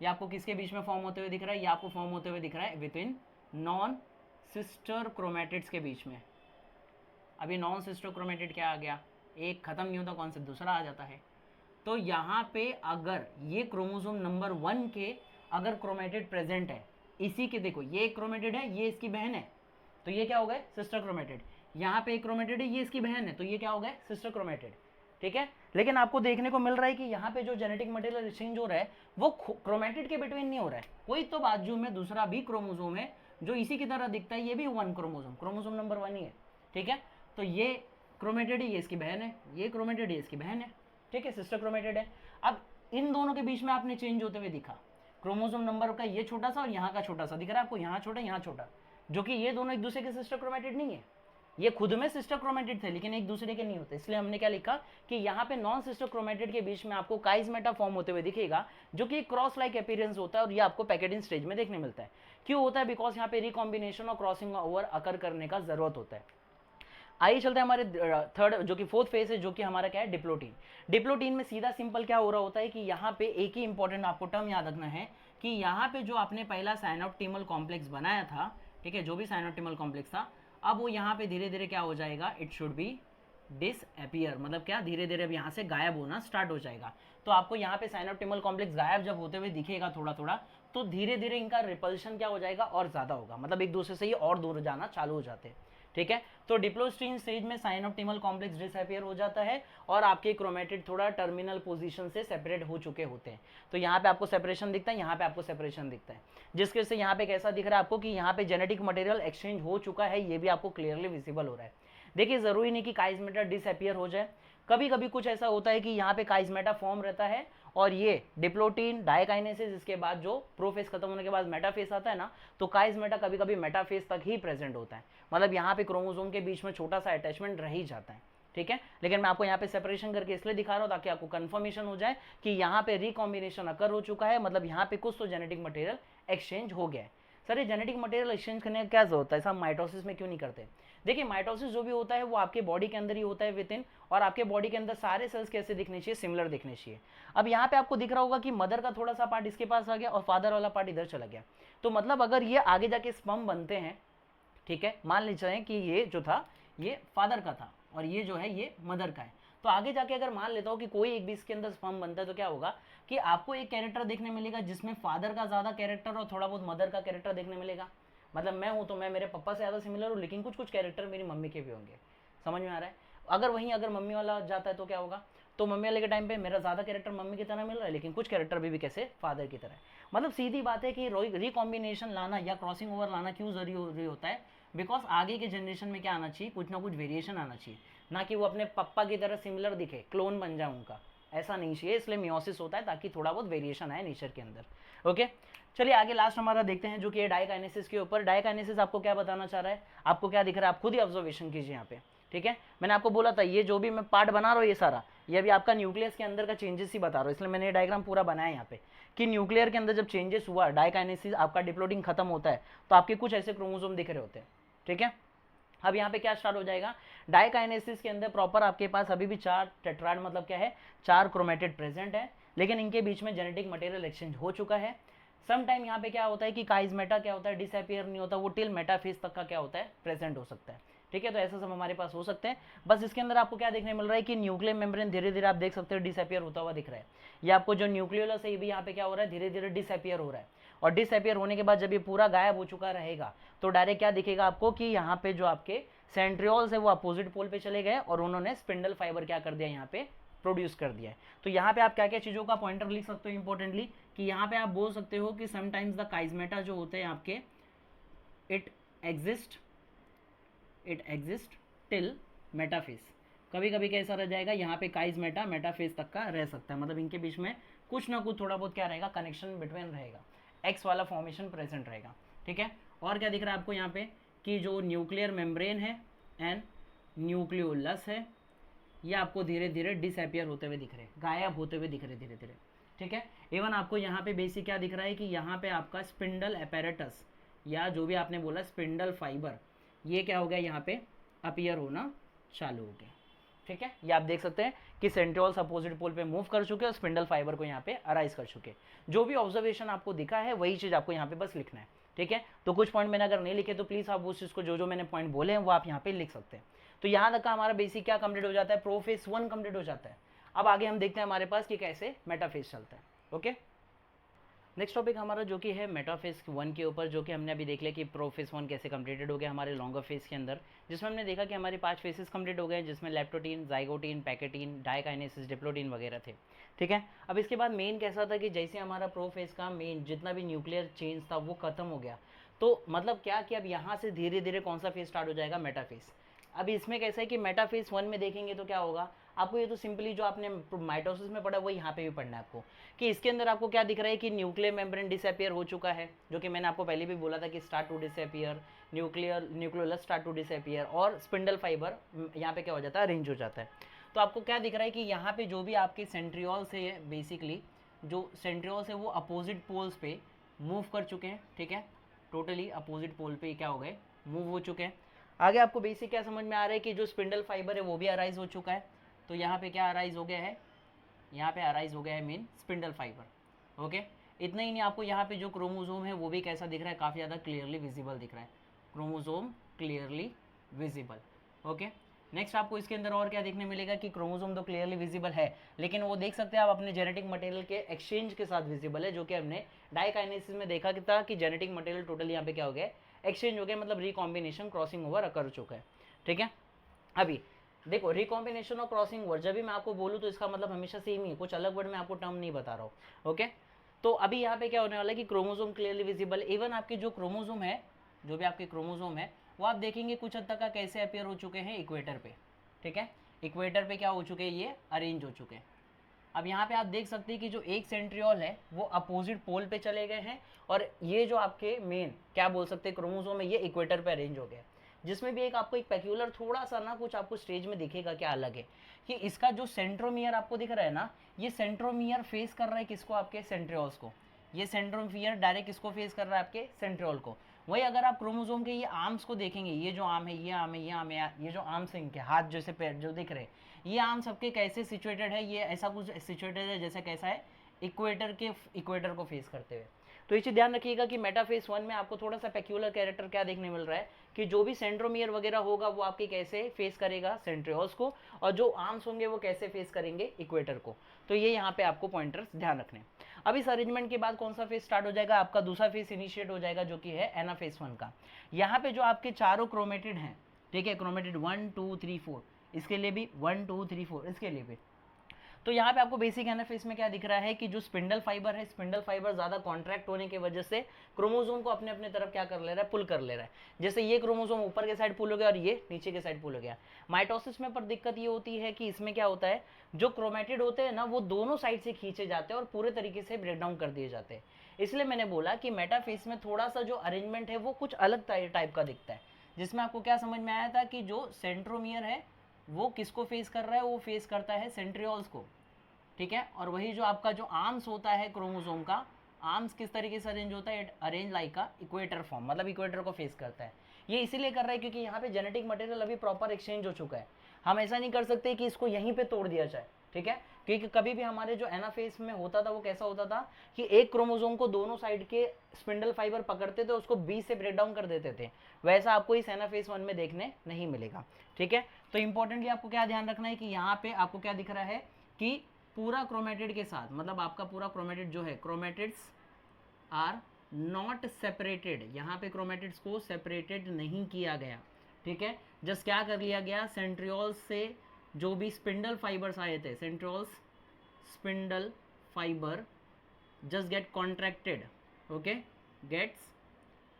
ये आपको किसके बीच में फॉर्म होते हुए दिख रहा है, ये आपको फॉर्म होते हुए दिख रहा है with in non sister chromatids के बीच में। अभी नॉन सिस्टर क्रोमेटिड क्या आ गया, एक खत्म नहीं होता कौन सा दूसरा आ जाता है। तो यहाँ पे अगर ये क्रोमोसोम नंबर 1 के अगर क्रोमेटिड प्रेजेंट है, इसी के देखो ये एक क्रोमेटिड है, ये इसकी बहन है, तो ये क्या हो गए, सिस्टर क्रोमेटिड। यहाँ पे एक क्रोमेटिड है, ये इसकी बहन है, तो ये क्या हो गए, सिस्टर क्रोमेटिड, ठीक है। लेकिन आपको देखने को मिल रहा है कि यहाँ पे जो जेनेटिक मटेरियल एक्सचेंज हो रहा है वो क्रोमेटिड के बिटवीन नहीं हो रहा है, कोई तो बाजू में दूसरा भी क्रोमोसोम है जो इसी की तरह दिखता है, ये भी 1 क्रोमोसोम नंबर 1 ही है, ठीक है। तो ये क्रोमेटिड है, ये इसकी बहन है, ये क्रोमेटिड है, इसकी बहन है, ठीक है, सिस्टर क्रोमेटिड है। अब इन दोनों के बीच में आपने चेंज होते हुए दिखा, क्रोमोसोम नंबर का ये छोटा सा और यहाँ का छोटा सा दिख रहा है आपको, यहाँ छोटा यहाँ छोटा, जो कि ये दोनों एक दूसरे के सिस्टर क्रोमेटिड नहीं है, ये खुद में सिस्टर क्रोमेटिड थे लेकिन एक दूसरे के नहीं होते। इसलिए हमने क्या लिखा कि यहाँ पे नॉन सिस्टर क्रोमेटिड के बीच में आपको काइजमेटा फॉर्म होते हुए दिखेगा, जो कि क्रॉस लाइक अपीयरेंस होता है, और ये आपको पैकेटिंग स्टेज में देखने मिलता है। क्यों होता है, बिकॉज यहाँ पे रिकॉम्बिनेशन और क्रॉसिंग ओवर अकर करने का जरूरत होता है। आइए चलते हैं हमारे थर्ड जो कि फोर्थ फेज है, जो कि हमारा क्या है, डिप्लोटीन। डिप्लोटीन में सीधा सिंपल क्या हो रहा होता है कि यहाँ पे एक ही इंपॉर्टेंट आपको टर्म याद रखना है कि यहाँ पे जो आपने पहला साइनोप्टिमल कॉम्प्लेक्स बनाया था, ठीक है, जो भी साइनोप्टिमल कॉम्प्लेक्स था, अब वो यहाँ पे धीरे धीरे क्या हो जाएगा, इट शुड बी डिसअपियर, मतलब क्या, धीरे धीरे अब यहाँ से गायब होना स्टार्ट हो जाएगा। तो आपको यहाँ पे साइनोप्टिमल कॉम्प्लेक्स गायब जब होते हुए दिखेगा थोड़ा थोड़ा, तो धीरे धीरे इनका रिपल्शन क्या हो जाएगा, और ज्यादा होगा, मतलब एक दूसरे से ही और दूर जाना चालू हो जाते हैं, ठीक है। तो डिप्लोस्टीन स्टेज में साइनोप्टिमल कॉम्प्लेक्स डिसअपियर हो जाता है और आपके क्रोमेटिड थोड़ा टर्मिनल पोजीशन से सेपरेट हो चुके होते हैं। तो यहाँ पे आपको सेपरेशन दिखता है, यहाँ पे आपको सेपरेशन दिखता है, जिसकी वजह से यहाँ पे कैसा दिख रहा है आपको कि यहाँ पे जेनेटिक मटेरियल एक्सचेंज हो चुका है, ये भी आपको क्लियरली विजिबल हो रहा है। देखिए जरूरी नहीं कि काइजमेटा डिसअपियर हो जाए, कभी कभी कुछ ऐसा होता है कि यहाँ पे काइजमेटा फॉर्म रहता है और ये डिप्लोटीन डाइकाइनेसिस, इसके बाद जो प्रोफेस खत्म होने के बाद मेटाफेस आता है ना, तो काइज मेटा कभी कभी मेटाफेस तक ही प्रेजेंट होता है, मतलब यहाँ पे क्रोमोसोम के बीच में छोटा सा अटैचमेंट रह ही जाता है, ठीक है। लेकिन मैं आपको यहाँ पे सेपरेशन करके इसलिए दिखा रहा हूँ ताकि आपको कंफर्मेशन हो जाए कि यहाँ पे रिकॉम्बिनेशन अकर हो चुका है, मतलब यहाँ पे कुछ तो जेनेटिक मटेरियल एक्सचेंज हो गया है। सर ये जेनेटिक मटेरियल एक्सचेंज करने का क्या जरूरत है, ऐसा माइटोसिस में क्यों नहीं करते? देखिए माइटोसिस जो भी होता है वो आपके बॉडी के अंदर ही होता है विद इन, और आपके बॉडी के अंदर सारे सेल्स कैसे दिखने चाहिए, सिमिलर दिखने चाहिए। अब यहाँ पे आपको दिख रहा होगा कि मदर का थोड़ा सा पार्ट इसके पास आ गया और फादर वाला पार्ट इधर चला गया, तो मतलब अगर ये आगे जाके स्पर्म बनते हैं, ठीक है, मान लीजिए कि ये जो था ये फादर का था और ये जो है ये मदर का है, तो आगे जाके अगर मान लेता हूँ कि कोई एक भी इसके अंदर स्पर्म बनता है तो क्या होगा कि आपको एक कैरेक्टर देखने मिलेगा जिसमें फादर का ज़्यादा कैरेक्टर और थोड़ा बहुत मदर का कैरेक्टर देखने मिलेगा। मतलब मैं हूँ तो मैं मेरे पापा से ज़्यादा सिमिलर हूँ, लेकिन कुछ कुछ कैरेक्टर मेरी मम्मी के भी होंगे, समझ में आ रहा है। अगर वहीं अगर मम्मी वाला जाता है तो क्या होगा, तो मम्मी वाले के टाइम पे मेरा ज़्यादा कैरेक्टर मम्मी की तरह मिल रहा है, लेकिन कुछ कैरेक्टर भी कैसे फादर की तरह है। मतलब सीधी बात है कि रिकॉम्बिनेशन लाना या क्रॉसिंग ओवर लाना क्यों जरूरी होता है, बिकॉज आगे के जनरेशन में क्या आना चाहिए, कुछ ना कुछ वेरिएशन आना चाहिए, ना कि वो अपने पप्पा की तरह सिमिलर दिखे, क्लोन बन जाए उनका, ऐसा नहीं चाहिए। इसलिए मियोसिस होता है ताकि थोड़ा बहुत वेरिएशन आए नेचर के अंदर। ओके चलिए आगे लास्ट हमारा देखते हैं जो कि है डाइकाइनेसिस के ऊपर। डाइकाइनेसिस आपको क्या बताना चाह रहा है, आपको क्या दिख रहा है, आप खुद ही ऑब्जर्वेशन कीजिए यहाँ पे, ठीक है। मैंने आपको बोला था ये जो भी मैं पार्ट बना रहा हूँ ये सारा, ये अभी आपका न्यूक्लियस के अंदर का चेंजेस ही बता रहा हूँ, इसलिए मैंने ये डायग्राम पूरा बनाया यहाँ पे कि न्यूक्लियर के अंदर जब चेंजेस हुआ, डाइकाइनेसिस आपका डिप्लोटिंग खत्म होता है, तो आपके कुछ ऐसे क्रोमोसोम दिख रहे होते हैं, ठीक है। अब यहाँ पे क्या स्टार्ट हो जाएगा, डाइकाइनेसिस के अंदर प्रॉपर आपके पास अभी भी 4 टेट्राड मतलब क्या है 4 क्रोमेटिड प्रेजेंट है, लेकिन इनके बीच में जेनेटिक मटेरियल एक्सचेंज हो चुका है। सम टाइम यहाँ पे क्या होता है कि काइज मेटा क्या होता है डिसअपियर नहीं होता, वो टिल मेटाफेज तक का क्या होता है प्रेजेंट हो सकता है, ठीक है। तो ऐसा सब हमारे पास हो सकते हैं। बस इसके अंदर आपको क्या देखने मिल रहा है कि न्यूक्लियर मेम्ब्रेन धीरे धीरे आप देख सकते हो डिसअपियर होता हुआ दिख रहा है। ये आपको जो न्यूक्लियोलस है ये भी यहाँ पे क्या हो रहा है, धीरे धीरे डिसअपियर हो रहा है, और डिसअपियर होने के बाद जब ये पूरा गायब हो चुका रहेगा तो डायरेक्ट क्या दिखेगा आपको कि यहाँ पे जो आपके सेंट्रियोल्स है वो अपोजिट पोल पे चले गए और उन्होंने स्पिंडल फाइबर क्या कर दिया यहाँ पे प्रोड्यूस कर दिया है। तो यहाँ पे आप क्या क्या चीज़ों का पॉइंटर लिख सकते हो इंपॉर्टेंटली, कि यहाँ पे आप बोल सकते हो कि समटाइम्स द काइजमेटा जो होते हैं आपके इट एग्जिस्ट टिल मेटाफेज, कभी कभी कैसा रह जाएगा यहाँ पे काइज मेटा मेटाफेज तक का रह सकता है, मतलब इनके बीच में कुछ ना कुछ थोड़ा बहुत क्या रहेगा कनेक्शन बिटवीन रहेगा, एक्स वाला फॉर्मेशन प्रेजेंट रहेगा, ठीक है। और क्या दिख रहा है आपको यहाँ पे कि जो न्यूक्लियर मेम्ब्रेन है एंड न्यूक्लियोलस है ये आपको धीरे धीरे डिसअपियर होते हुए दिख रहे हैं, गायब होते हुए दिख रहे धीरे धीरे, ठीक है। इवन आपको यहाँ पे बेसिक क्या दिख रहा है कि यहाँ पे आपका स्पिंडल एपेरेटस या जो भी आपने बोला स्पिंडल फाइबर, ये क्या हो गया यहाँ पे अपीयर होना चालू हो गया, ठीक है। ये आप देख सकते हैं कि सेंट्रियोल्स अपोजिट पोल पे मूव कर चुके और स्पिंडल फाइबर को यहाँ पे अराइज कर चुके। जो भी ऑब्जर्वेशन आपको दिखा है वही चीज़ आपको यहाँ पे बस लिखना है, ठीक है। तो कुछ पॉइंट मैंने अगर नहीं लिखे तो प्लीज़ आप उस चीज़ को जो मैंने पॉइंट बोले हैं वो आप यहाँ पे लिख सकते हैं। तो यहाँ तक का हमारा बेसिक क्या कंप्लीट हो जाता है, प्रोफेज 1 कंप्लीट हो जाता है। अब आगे हम देखते हैं हमारे पास कि कैसे मेटाफेज चलता है। ओके नेक्स्ट टॉपिक हमारा जो कि है मेटाफेज 1 के ऊपर, जो कि हमने अभी देख लिया कि प्रोफेज 1 कैसे कंप्लीटेड हो गया हमारे लॉन्गर फेज के अंदर, जिसमें हमने देखा कि हमारे 5 फेजेस कंप्लीट हो गए, जिसमें leptotene, zygotene, pachytene, diakinesis, diplotene वगैरह थे, ठीक है। अब इसके बाद मेन कैसा था कि जैसे हमारा प्रोफेज का मेन जितना भी न्यूक्लियर चेंज था वो खत्म हो गया, तो मतलब क्या कि अब यहाँ से धीरे धीरे कौन सा फेज स्टार्ट हो जाएगा, मेटाफेज। अब इसमें कैसा है कि मेटाफेज 1 में देखेंगे तो क्या होगा आपको, ये तो सिंपली जो आपने माइटोसिस में पढ़ा वो यहाँ पे भी पढ़ना है आपको, कि इसके अंदर आपको क्या दिख रहा है कि न्यूक्लियर मेम्ब्रेन डिसअपियर हो चुका है, जो कि मैंने आपको पहले भी बोला था कि start to disappear, nucleolus start to disappear, और स्पिंडल फाइबर यहाँ पे क्या हो जाता है, अरेंज हो जाता है। तो आपको क्या दिख रहा है कि यहाँ पे जो भी आपके सेंट्रियोल्स है, बेसिकली जो सेंट्रियोल्स है वो अपोजिट पोल्स पे मूव कर चुके हैं, ठीक है, टोटली अपोजिट पोल पे क्या हो गए, मूव हो चुके हैं। आगे आपको बेसिक क्या समझ में आ रहा है कि जो स्पिंडल फाइबर है वो भी अराइज हो चुका है, तो यहाँ पे क्या अराइज हो गया है, यहाँ पे अराइज हो गया है मेन स्पिंडल फाइबर। ओके इतना ही नहीं, आपको यहाँ पे जो क्रोमोसोम है वो भी कैसा दिख रहा है, काफ़ी ज़्यादा क्लियरली विजिबल दिख रहा है, chromosome clearly visible. Okay next आपको इसके अंदर और क्या देखने मिलेगा कि क्रोमोसोम तो क्लियरली विजिबल है, लेकिन वो देख सकते हैं आप अपने जेनेटिक मटेरियल के एक्सचेंज के साथ विजिबल है, जो कि हमने डाइकाइनेसिस में देखा था कि जेनेटिक मटेरियल टोटली यहाँ पे क्या हो गया, एक्सचेंज हो गया, मतलब रिकॉम्बिनेशन क्रॉसिंग ओवर कर चुका है, ठीक है। अभी देखो रिकॉम्बिनेशन और क्रॉसिंग वर्ड जब भी मैं आपको बोलूँ तो इसका मतलब हमेशा सेम ही है, कुछ अलग वर्ड में आपको टर्म नहीं बता रहा हूँ। ओके तो अभी यहाँ पे क्या होने वाला है कि क्रोमोसोम क्लियरली विजिबल, इवन आपके जो क्रोमोसोम है, जो भी आपके क्रोमोसोम है वो आप देखेंगे कुछ हद तक का कैसे अपियर हो चुके हैं इक्वेटर पे, ठीक है, इक्वेटर पे क्या हो चुके हैं, ये अरेंज हो चुके हैं, अब यहाँ पे आप देख सकते हैं कि जो एक सेंट्रियोल है वो अपोजिट पोल पे चले गए हैं, और ये जो आपके मेन क्या बोल सकते हैं क्रोमोसोम है, ये इक्वेटर पे अरेंज हो गया। जिसमें भी एक आपको एक पेक्यूलर थोड़ा सा ना कुछ आपको स्टेज में दिखेगा क्या अलग है, कि इसका जो सेंट्रोमियर आपको दिख रहा है ना, ये सेंट्रोमियर फेस कर रहा है किसको, आपके सेंट्रियोल्स को। ये सेंट्रोमियर डायरेक्ट किसको फेस कर रहा है, आपके सेंट्रियोल को। वही अगर आप क्रोमोसोम के ये आर्म्स को देखेंगे, ये जो आर्म है, ये आर्म है, ये आर्म है, ये जो आर्म्स हैं इनके हाथ जैसे पैर जो दिख रहे हैं, ये आर्म सबके कैसे सिचुएटेड है, ये ऐसा कुछ सिचुएटेड है जैसे कैसा है, इक्वेटर को फेस करते हुए। तो ये चीज़ ध्यान रखिएगा कि मेटाफेस 1 में आपको थोड़ा सा पेक्यूलर कैरेक्टर क्या देखने मिल रहा है, कि जो भी सेंट्रोमियर वगैरह होगा वो आपके कैसे फेस करेगा सेंट्रियोल्स को, और जो आर्म्स होंगे वो कैसे फेस करेंगे इक्वेटर को। तो ये यहाँ पे आपको पॉइंटर्स ध्यान रखने। अब इस अरेंजमेंट के बाद कौन सा फेज स्टार्ट हो जाएगा, आपका दूसरा फेज इनिशिएट हो जाएगा, जो कि है एनाफेज 1 का। यहाँ पे जो आपके चारों क्रोमेटिड हैं, ठीक है, क्रोमेटिड 1 2 3 4, इसके लिए भी 1 2 3 4, इसके लिए भी। तो यहाँ पे आपको बेसिक एनाफेज में क्या दिख रहा है कि जो स्पिंडल फाइबर है, स्पिंडल फाइबर ज़्यादा कॉन्ट्रैक्ट होने की वजह से क्रोमोसोम को अपने अपने तरफ क्या कर ले रहा है, पुल कर ले रहा है। जैसे ये क्रोमोसोम ऊपर के साइड पुल हो गया और ये नीचे के साइड पुल हो गया। माइटोसिस में पर दिक्कत ये होती है कि इसमें क्या होता है, जो क्रोमेटिड होते हैं ना वो दोनों साइड से खींचे जाते हैं और पूरे तरीके से ब्रेक डाउन कर दिए जाते हैं। इसलिए मैंने बोला कि मेटाफेज में थोड़ा सा जो अरेंजमेंट है वो कुछ अलग टाइप का दिखता है, जिसमें आपको क्या समझ में आया था कि जो सेंट्रोमियर है वो किसको फेस कर रहा है, वो फेस करता है सेंट्रियोल्स को, ठीक है। और वही जो आपका जो आर्म्स होता है क्रोमोसोम का, आर्म्स किस तरीके से अरेंज होता है, अरेंज लाइक का इक्वेटर फॉर्म, मतलब इक्वेटर को फेस करता है। ये इसीलिए कर रहा है क्योंकि यहाँ पे जेनेटिक मटेरियल अभी प्रॉपर एक्सचेंज हो चुका है। हम ऐसा नहीं कर सकते कि इसको यहीं पे तोड़ दिया जाए, ठीक है, क्योंकि कभी भी हमारे जो एनाफेज में होता था वो कैसा होता था कि एक क्रोमोसोम को दोनों साइड के स्पिंडल फाइबर पकड़ते थे, उसको बीच से ब्रेक डाउन कर देते थे। वैसा आपको इस एनाफेज 1 में देखने नहीं मिलेगा, ठीक है। तो इंपॉर्टेंटली आपको क्या ध्यान रखना है कि यहाँ पे आपको क्या दिख रहा है कि पूरा क्रोमेटिड के साथ, मतलब आपका पूरा क्रोमेटिड जो है, क्रोमेटिड्स आर नॉट सेपरेटेड, यहाँ पे क्रोमेटिड्स को सेपरेटेड नहीं किया गया, ठीक है। जस्ट क्या कर लिया गया, सेंट्रियोल्स से जो भी स्पिंडल फाइबर्स आए थे, centrioles spindle fibre just get contracted, okay, gets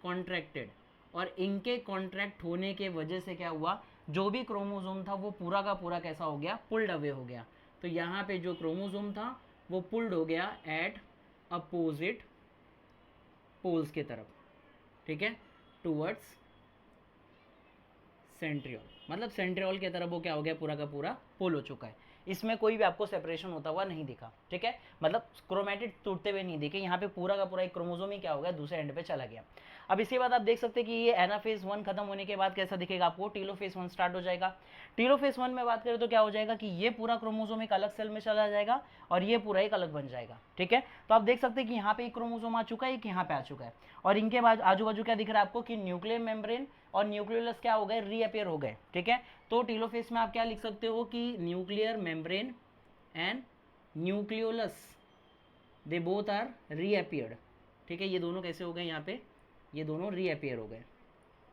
contracted, और इनके कॉन्ट्रैक्ट होने के वजह से क्या हुआ, जो भी क्रोमोसोम था वो पूरा का पूरा कैसा हो गया, पुल्ड अवे हो गया। तो यहाँ पे जो क्रोमोसोम था वो पुल्ड हो गया एट अपोजिट पोल्स के तरफ, ठीक है, टूवर्ड्स सेंट्रियोल, मतलब सेंट्रियोल की तरफ वो क्या हो गया, पूरा का पूरा पुल हो चुका है। इसमें कोई भी आपको सेपरेशन होता हुआ नहीं दिखा, ठीक है, मतलब क्रोमेटिड टूटते हुए नहीं दिखे, यहाँ पे पूरा का पूरा एक क्रोमोसोम ही क्या हो गया, दूसरे एंड पे चला गया। अब इसके बाद आप देख सकते हैं कि ये एनाफेज 1 खत्म होने के बाद कैसा दिखेगा आपको, टीलोफेज 1 स्टार्ट हो जाएगा। टीलोफेज 1 में बात करें तो क्या हो जाएगा कि ये पूरा क्रोमोसोम एक अलग सेल में चला जाएगा और ये पूरा एक अलग बन जाएगा, ठीक है। तो आप देख सकते हैं कि यहाँ पे एक क्रोमोसोम आ चुका है, एक यहाँ पे आ चुका है, और इनके बाद आजू बाजू क्या दिख रहा है आपको कि न्यूक्लियर मेम्ब्रेन और न्यूक्लियोलस क्या हो गए, रीअपियर हो गए, ठीक है। तो टीलोफेज में आप क्या लिख सकते हो कि nuclear membrane and nucleolus they both are reappeared, ठीक है। ये दोनों कैसे हो गए, यहाँ पे ये दोनों रीअपियर हो गए,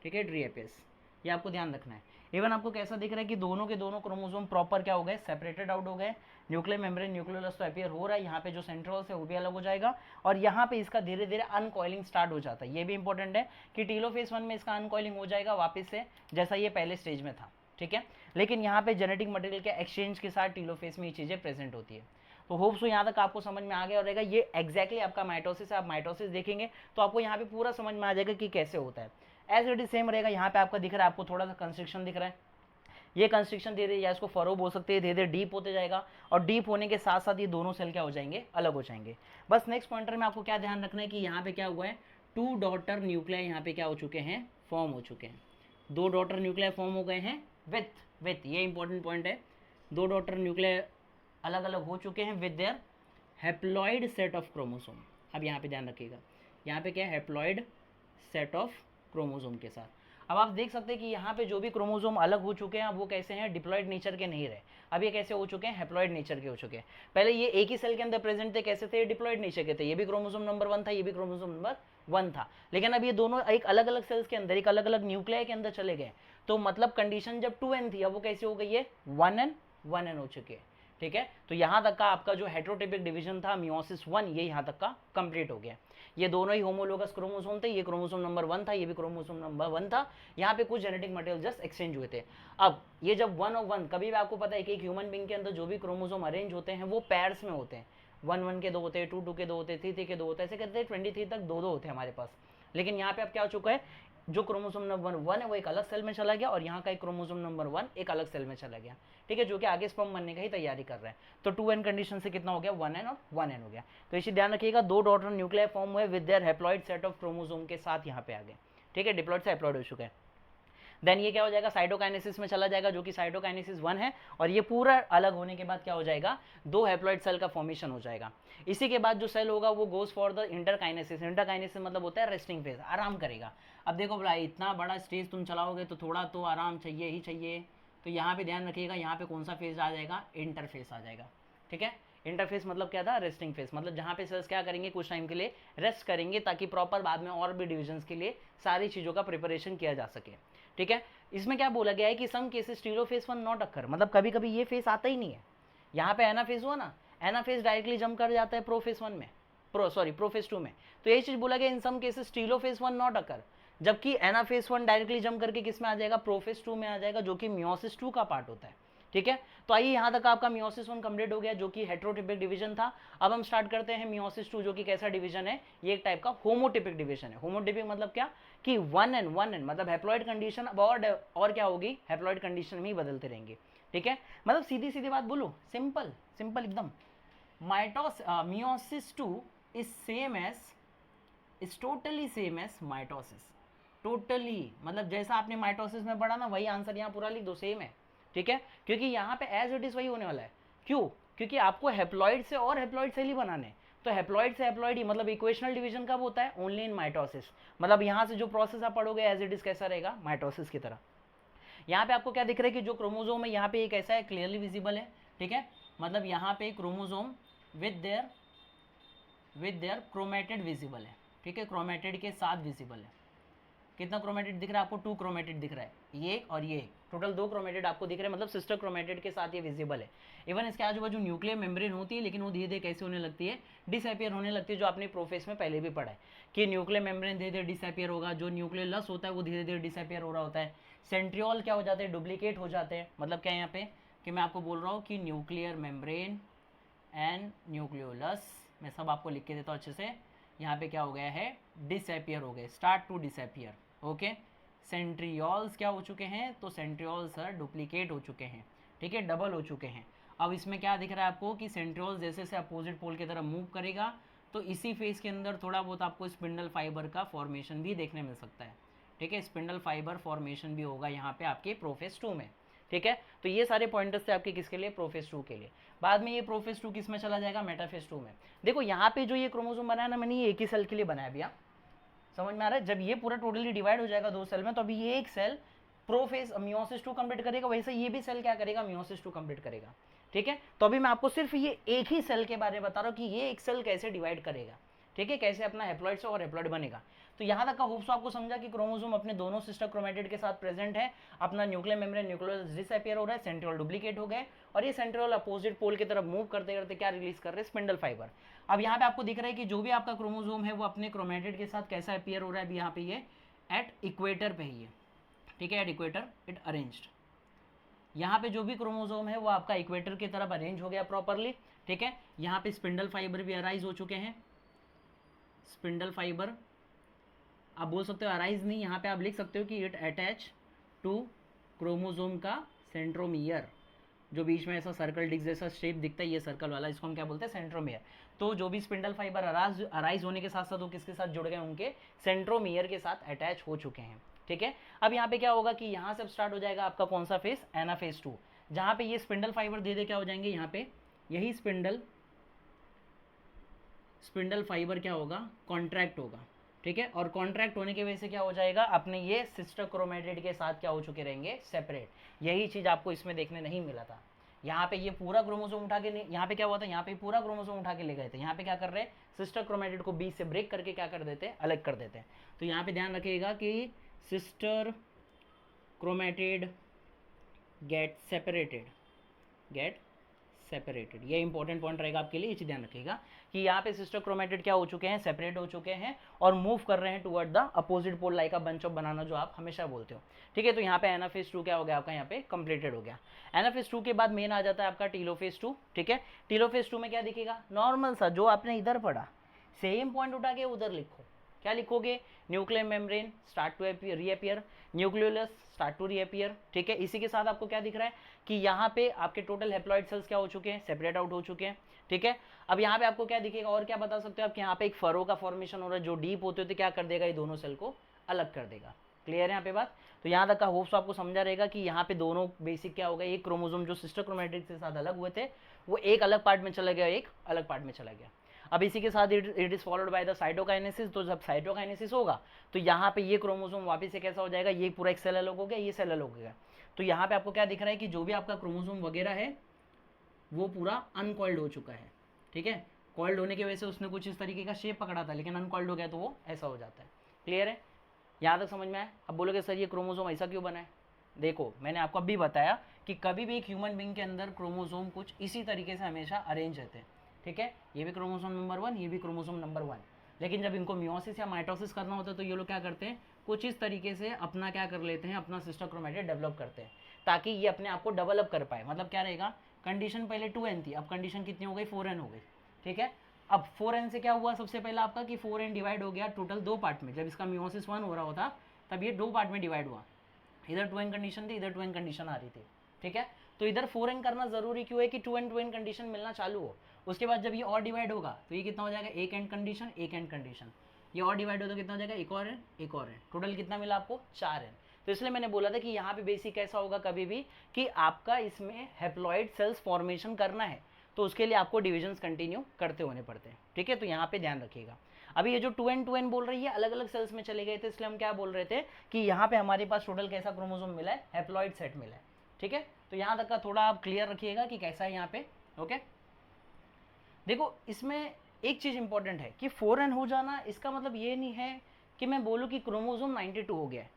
ठीक है, रीअपियर्स, ये आपको ध्यान रखना है। इवन आपको कैसा दिख रहा है कि दोनों के दोनों क्रोमोसोम प्रॉपर क्या हो गए, सेपरेटेड आउट हो गए। न्यूक्लियर मेम्ब्रेन न्यूक्लियोलस तो अपीयर हो रहा है, यहाँ पे जो सेंट्रियोल्स है वो भी अलग हो जाएगा, और यहाँ पे इसका धीरे धीरे अनकॉइलिंग स्टार्ट हो जाता है। ये भी इंपॉर्टेंट है कि टीलोफेज 1 में इसका अनकॉइलिंग हो जाएगा वापस से, जैसा ये पहले स्टेज में था, ठीक है। लेकिन यहाँ पे जेनेटिक मटेरियल के एक्सचेंज के साथ टीलोफेज में ये चीज़ें प्रेजेंट होती है। तो होप सो यहाँ तक आपको समझ में आ गया रहेगा। ये एग्जैक्टली आपका माइटोसिस है, आप माइटोसिस देखेंगे तो आपको यहाँ पे पूरा समझ में आ जाएगा कि कैसे होता है। एज इट इज सेम रहेगा। यहाँ पे आपको दिख रहा है, आपको थोड़ा सा कंस्ट्रिक्शन दिख रहा है, ये कंस्ट्रिक्शन धीरे धीरे, या इसको फरो बोल सकते हैं, धीरे धीरे डीप होते जाएगा, और डीप होने के साथ साथ ये दोनों सेल क्या हो जाएंगे, अलग हो जाएंगे। बस नेक्स्ट पॉइंटर में आपको क्या ध्यान रखना है कि यहाँ पे क्या हुआ है, 2 डॉटर न्यूक्लियाई यहाँ पे क्या हो चुके हैं, फॉर्म हो चुके हैं। 2 डॉटर न्यूक्लियाई फॉर्म हो गए हैं विथ ये इंपॉर्टेंट पॉइंट है, 2 डॉटर न्यूक्लियाई अलग अलग हो चुके हैं with their haploid set of chromosome. अब यहाँ पे ध्यान रखिएगा, यहाँ पे क्या है, हैप्लॉइड सेट ऑफ क्रोमोसोम के साथ। अब आप देख सकते हैं कि यहाँ पे जो भी क्रोमोसोम अलग हो चुके हैं, अब वो कैसे हैं, डिप्लॉइड नेचर के नहीं रहे, अब ये कैसे हो चुके हैं, हैप्लॉइड नेचर के हो चुके हैं। पहले ये एक ही सेल के अंदर प्रेजेंट थे, कैसे थे, डिप्लॉइड नेचर के थे, ये भी क्रोमोसोम नंबर 1 था, ये भी क्रोमोसोम नंबर 1 था। लेकिन अब ये दोनों एक अलग अलग सेल्स के अंदर, एक अलग अलग न्यूक्लियाई के अंदर चले गए, तो मतलब कंडीशन जब 2n थी, अब वो कैसे हो गई है, 1n हो चुके हैं, ठीक है। तो यहाँ तक का आपका जो हेटेरोटिपिक डिवीजन था, मियोसिस 1, ये यहाँ तक का कंप्लीट हो गया। ये दोनों ही होमोलोगस क्रोमोसोम थे, ये क्रोमोसोम नंबर 1 था, ये भी क्रोमोसोम नंबर 1 था, यहाँ पे कुछ जेनेटिक मटेरियल जस्ट एक्सचेंज हुए थे। अब ये जब 1 और 1, कभी भी आपको पता है कि एक ह्यूमन बींग के अंदर जो भी क्रोमोसोम अरेंज होते हैं वो पेयर्स में होते हैं, 1-1 के 2 होते हैं, 2-2 के 2 होते हैं, 3-3 के 2 होते हैं, ऐसे करते हैं 23 तक 2-2 होते हैं हमारे पास। लेकिन यहाँ पे अब क्या हो चुका है, जो क्रोमोसोम नंबर 1 है वो एक अलग सेल में चला गया और यहाँ का एक क्रोमोसोम नंबर 1 एक अलग सेल में चला गया, ठीक है, जो कि आगे स्पर्म बनने का ही तैयारी कर रहा है। तो 2n कंडीशन से कितना हो गया, 1n और 1n हो गया। तो इसे ध्यान रखिएगा, 2 डॉटर न्यूक्लियर फॉर्म हुए with their haploid set of chromosome के साथ यहाँ पे आ गए, ठीक है, डिप्लॉइड से हैप्लॉइड हो चुका है। देन ये क्या हो जाएगा, साइटोकाइनेसिस में चला जाएगा, जो कि साइटोकाइनेसिस 1 है, और ये पूरा अलग होने के बाद क्या हो जाएगा, 2 हैप्लॉइड सेल का फॉर्मेशन हो जाएगा। इसी के बाद जो सेल होगा वो goes for the interkinesis. Interkinesis मतलब होता है रेस्टिंग फेज, आराम करेगा। अब देखो भाई, इतना बड़ा स्टेज तुम चलाओगे तो थोड़ा तो आराम चाहिए ही चाहिए। तो यहाँ पे ध्यान रखिएगा, यहाँ पे कौन सा फेज आ जाएगा, इंटरफेस आ जाएगा, ठीक है। इंटरफेस मतलब क्या था, रेस्टिंग फेस, मतलब जहाँ पे सेल्स क्या करेंगे, कुछ टाइम के लिए रेस्ट करेंगे ताकि प्रॉपर बाद में और भी डिविजन्स के लिए सारी चीज़ों का प्रिपरेशन किया जा सके, ठीक है। इसमें क्या बोला गया है कि some cases telophase 1 not occur, मतलब कभी कभी ये फेस आता ही नहीं है। यहाँ पे एनाफेज हुआ ना, एनाफेज डायरेक्टली जंप कर जाता है प्रोफेज 1 में, प्रोफेज 2 में। तो यही चीज बोला गया, in some cases telophase 1 not occur, जबकि एनाफेज 1 डायरेक्टली जंप करके किस में आ जाएगा, प्रोफेज 2 में आ जाएगा, जो कि मियोसिस 2 का पार्ट होता है, ठीक है। तो आइए यहाँ तक आपका मियोसिस 1 कंप्लीट हो गया, जो कि हेट्रोटिपिक डिवीजन था। अब हम स्टार्ट करते हैं मियोसिस 2, जो कि कैसा डिवीजन है, ये एक टाइप का होमोटिपिक डिवीजन है। होमोटिपिक मतलब क्या, कि 1n मतलब हैप्लॉइड कंडीशन अब और क्या होगी, हैप्लॉइड कंडीशन में ही बदलते रहेंगे, ठीक है। मतलब सीधी सीधी बात बोलो, सिंपल सिंपल एकदम, meiosis 2 is same as, is totally same as mitosis. Totally मतलब जैसा आपने माइटोसिस में पढ़ा ना, वही आंसर यहाँ पूरा लिख दो, सेम है, ठीक है। क्योंकि यहाँ पे एज इट इज वही होने वाला है। क्यों, क्योंकि आपको हैप्लॉइड से और हैप्लॉइड सेल ही बनाने, तो हैप्लॉइड से हैप्लॉइड ही, मतलब इक्वेशनल डिवीजन कब होता है, ओनली इन माइटोसिस। मतलब यहाँ से जो प्रोसेस आप पढ़ोगे एज इट इज कैसा रहेगा, माइटोसिस की तरह। यहाँ पे आपको क्या दिख रहा है कि जो क्रोमोजोम है यहाँ पे एक ऐसा है, क्लियरली विजिबल है, ठीक है। मतलब यहाँ पे chromosome with their chromatid visible है, ठीक है, क्रोमेटेड के साथ विजिबल है। कितना क्रोमेटेड दिख रहा है आपको, 2 क्रोमेटेड दिख रहा है, ये और ये, टोटल 2 क्रोमेटेड आपको दिख रहे हैं, मतलब सिस्टर क्रोमेटेड के साथ ये विजिबल है। इवन इसके आजू बाजू न्यूक्लियर मेम्ब्रेन होती है, लेकिन वो धीरे धीरे कैसे होने लगती है, डिसअपियर होने लगती है, जो आपने प्रोफेस में पहले भी पढ़ा है कि न्यूक्लियर मेम्ब्रेन धीरे धीरे डिसअपियर होगा, जो न्यूक्लियर लस होता है वो धीरे धीरे डिसअपियर हो रहा होता है। सेंट्रियोल क्या हो जाते हैं, डुप्लीकेट हो जाते हैं। मतलब क्या है यहाँ पे कि मैं आपको बोल रहा हूँ कि न्यूक्लियर मेम्ब्रेन एंड न्यूक्लियोलस, मैं सब आपको लिख के देता हूँ अच्छे से। यहाँ पे क्या हो गया है, डिसअपियर हो गए, start to disappear, okay. Centrioles क्या हो चुके हैं, तो सेंट्रियोल्स सर डुप्लीकेट हो चुके हैं, ठीक है, डबल हो चुके हैं। अब इसमें क्या दिख रहा है आपको कि सेंट्रियोल्स जैसे से अपोजिट पोल की तरफ मूव करेगा, तो इसी फेज के अंदर थोड़ा बहुत आपको स्पिंडल फाइबर का फॉर्मेशन भी देखने मिल सकता है, ठीक है, स्पिंडल फाइबर फॉर्मेशन भी होगा यहाँ पे आपके प्रोफेज 2 में, ठीक है। तो ये सारे पॉइंटर्स थे आपके किसके लिए, प्रोफेज 2 के लिए। बाद में ये प्रोफेज 2 किस में चला जाएगा, मेटाफेज 2 में। देखो यहाँ पे जो ये क्रोमोसोम बनाया ना मैंने, ये एक ही सेल के लिए बनाया भैया, समझ में आ रहा है। जब ये पूरा टोटली डिवाइड हो जाएगा 2 सेल में, तो अभी ये एक सेल प्रोफेज मियोसिस 2 कंप्लीट करेगा, वैसे ये भी सेल क्या करेगा, मियोसिस 2 कंप्लीट करेगा, ठीक है। तो अभी मैं आपको सिर्फ ये एक ही सेल के बारे में बता रहा हूँ कि ये एक सेल कैसे डिवाइड करेगा, ठीक है, कैसे अपना हैप्लॉइड से और हैप्लॉइड बनेगा। तो यहाँ तक का होप्स आपको समझा कि क्रोमोसोम अपने दोनों सिस्टर क्रोमेटिड के साथ प्रेजेंट है, अपना न्यूक्लियर मेम्ब्रेन न्यूक्लियोलस डिसअपियर हो रहा है, सेंट्रियोल डुप्लीकेट हो गए, और ये सेंट्रियोल अपोजिट पोल की तरफ मूव करते करते क्या रिलीज कर रहे हैं, स्पिंडल फाइबर। अब यहाँ पे आपको दिख रहा है कि जो भी आपका क्रोमोसोम है वो अपने क्रोमेटिड के साथ कैसा अपीयर हो रहा है, अभी यहाँ पे ये एट इक्वेटर पे ही है, ठीक है, एट इक्वेटर इट अरेंज्ड। यहाँ पे जो भी क्रोमोसोम है वो आपका इक्वेटर की तरफ अरेंज हो गया प्रॉपरली, ठीक है। यहाँ पे स्पिंडल फाइबर भी अराइज हो चुके हैं, स्पिंडल फाइबर आप बोल सकते हो अराइज नहीं, यहाँ पे आप लिख सकते हो कि इट अटैच टू क्रोमोसोम का सेंट्रोमियर, जो बीच में ऐसा सर्कल डिस्क जैसा शेप दिखता है, ये सर्कल वाला, इसको हम क्या बोलते हैं, सेंट्रोमियर। तो जो भी स्पिंडल फाइबर अराइज होने के साथ साथ वो किसके साथ जुड़ गए, उनके सेंट्रोमियर के साथ अटैच हो चुके हैं, ठीक है। अब यहाँ पे क्या होगा कि यहाँ से स्टार्ट हो जाएगा आपका कौन सा फेज, एनाफेज 2, जहाँ पे ये स्पिंडल फाइबर धीरे क्या हो जाएंगे, यहाँ पे यही स्पिंडल फाइबर क्या होगा, कॉन्ट्रैक्ट होगा, ठीक है। और कॉन्ट्रैक्ट होने की वजह से क्या हो जाएगा, अपने ये सिस्टर क्रोमेटिड के साथ क्या हो चुके रहेंगे, सेपरेट। यही चीज़ आपको इसमें देखने नहीं मिला था। यहाँ पे ये पूरा क्रोमोसोम उठा के, यहाँ पे क्या हुआ था, यहाँ पे पूरा क्रोमोसोम उठा के ले गए थे, यहाँ पे क्या कर रहे हैं, सिस्टर क्रोमेटिड को बीच से ब्रेक करके क्या कर देते हैं, अलग कर देते हैं। तो यहाँ पे ध्यान रखिएगा कि सिस्टर क्रोमेटिड गेट सेपरेटेड। ये इंपॉर्टेंट पॉइंट रहेगा आपके लिए, ये चीज ध्यान रखिएगा कि यहाँ पे सिस्टर क्रोमेटिड क्या हो चुके हैं, सेपरेट हो चुके हैं और मूव कर रहे हैं toward the opposite pole like a bunch of banana, जो आप हमेशा बोलते हो। ठीक है, तो यहाँ पे एनाफेज 2 क्या हो गया आपका, यहाँ पे कंप्लीटेड हो गया। एनाफेज 2 के बाद मेन आ जाता है आपका टीलोफेज 2। ठीक है, टीलोफेज 2 में क्या दिखेगा, नॉर्मल सा जो आपने इधर पढ़ा सेम पॉइंट उठा के उधर लिखो। क्या लिखोगे, nuclear membrane start to reappear, nucleolus start to reappear. ठीक है, इसी के साथ आपको क्या दिख रहा है कि यहाँ पे आपके टोटल हेप्लॉइड सेल्स क्या हो चुके हैं, सेपरेट आउट हो चुके हैं। ठीक है, अब यहाँ पे आपको क्या दिखेगा और क्या बता सकते हो आप कि यहाँ पे एक फरो का फॉर्मेशन हो रहा है, जो डीप होते होते क्या कर देगा, ये दोनों सेल को अलग कर देगा। क्लियर है यहाँ पे बात, तो यहाँ तक का होप्स आपको समझा रहेगा कि यहाँ पे दोनों बेसिक क्या होगा, एक क्रोमोसोम जो सिस्टर क्रोमेटिड के साथ अलग हुए थे वो एक अलग पार्ट में चला गया, एक अलग पार्ट में चला गया। अब इसी के साथ it is followed by the cytokinesis. तो जब साइटोकाइनेसिस होगा तो यहाँ पे ये क्रोमोसोम वापस से कैसा हो जाएगा, ये पूरा एक सेल अलग हो गया, ये सेल अलग हो गया। तो यहाँ पे आपको क्या दिख रहा है कि जो भी आपका क्रोमोसोम वगैरह है वो पूरा अनकॉइल्ड हो चुका है। ठीक है, कॉइल्ड होने की वजह से उसने कुछ इस तरीके का शेप पकड़ा था, लेकिन अनकॉइल्ड हो गया तो वो ऐसा हो जाता है। क्लियर है, यहाँ तक समझ में आया। अब बोलोगे सर ये क्रोमोसोम ऐसा क्यों बना है, देखो मैंने आपको अभी बताया कि कभी भी एक ह्यूमन बींग के अंदर क्रोमोसोम कुछ इसी तरीके से हमेशा अरेंज रहते हैं। ठीक है, ये भी क्रोमोसोम नंबर 1, ये भी क्रोमोसोम नंबर 1, लेकिन जब इनको मियोसिस या माइटोसिस करना होता है तो ये लोग क्या करते हैं, कुछ इस तरीके से अपना क्या कर लेते हैं, अपना सिस्टर क्रोमेटिड डेवलप करते हैं ताकि ये अपने आप को डेवलप कर पाए। मतलब क्या रहेगा, कंडीशन पहले 2n थी, अब कंडीशन कितनी हो गई, 4n हो गई। ठीक है, अब 4n से क्या हुआ, सबसे पहले आपका कि 4n डिवाइड हो गया टोटल 2 पार्ट में। जब इसका मियोसिस 1 हो रहा होता तब ये 2 पार्ट में डिवाइड हुआ, इधर 2n कंडीशन थी, इधर 2n कंडीशन आ रही थी। ठीक है, तो इधर 4n करना जरूरी क्यों है कि 2n कंडीशन मिलना चालू हो। उसके बाद जब ये और डिवाइड होगा तो ये कितना हो जाएगा, एक एंड कंडीशन, एक एंड कंडीशन, ये और डिवाइड हो तो कितना हो जाएगा, एक और एंड, एक और एंड, टोटल कितना मिला आपको, 4n। तो इसलिए मैंने बोला था कि यहाँ पे बेसिक कैसा होगा कभी भी कि आपका इसमें हेप्लॉइड सेल्स फॉर्मेशन करना है तो उसके लिए आपको डिविजन्स कंटिन्यू करते होने पड़ते हैं। ठीक है, तो यहाँ पे ध्यान रखिएगा। अभी ये जो 2n बोल रही है अलग अलग सेल्स में चले गए थे, इसलिए हम क्या बोल रहे थे कि यहाँ पे हमारे पास टोटल कैसा क्रोमोसोम मिला है, हेप्लॉइड सेट मिला है। ठीक है, तो यहाँ तक का थोड़ा आप क्लियर रखिएगा कि कैसा है यहाँ पे। ओके, देखो इसमें एक चीज इंपॉर्टेंट है कि 4n हो जाना इसका मतलब ये नहीं है कि मैं बोलूँ कि क्रोमोसोम 92 हो गया है।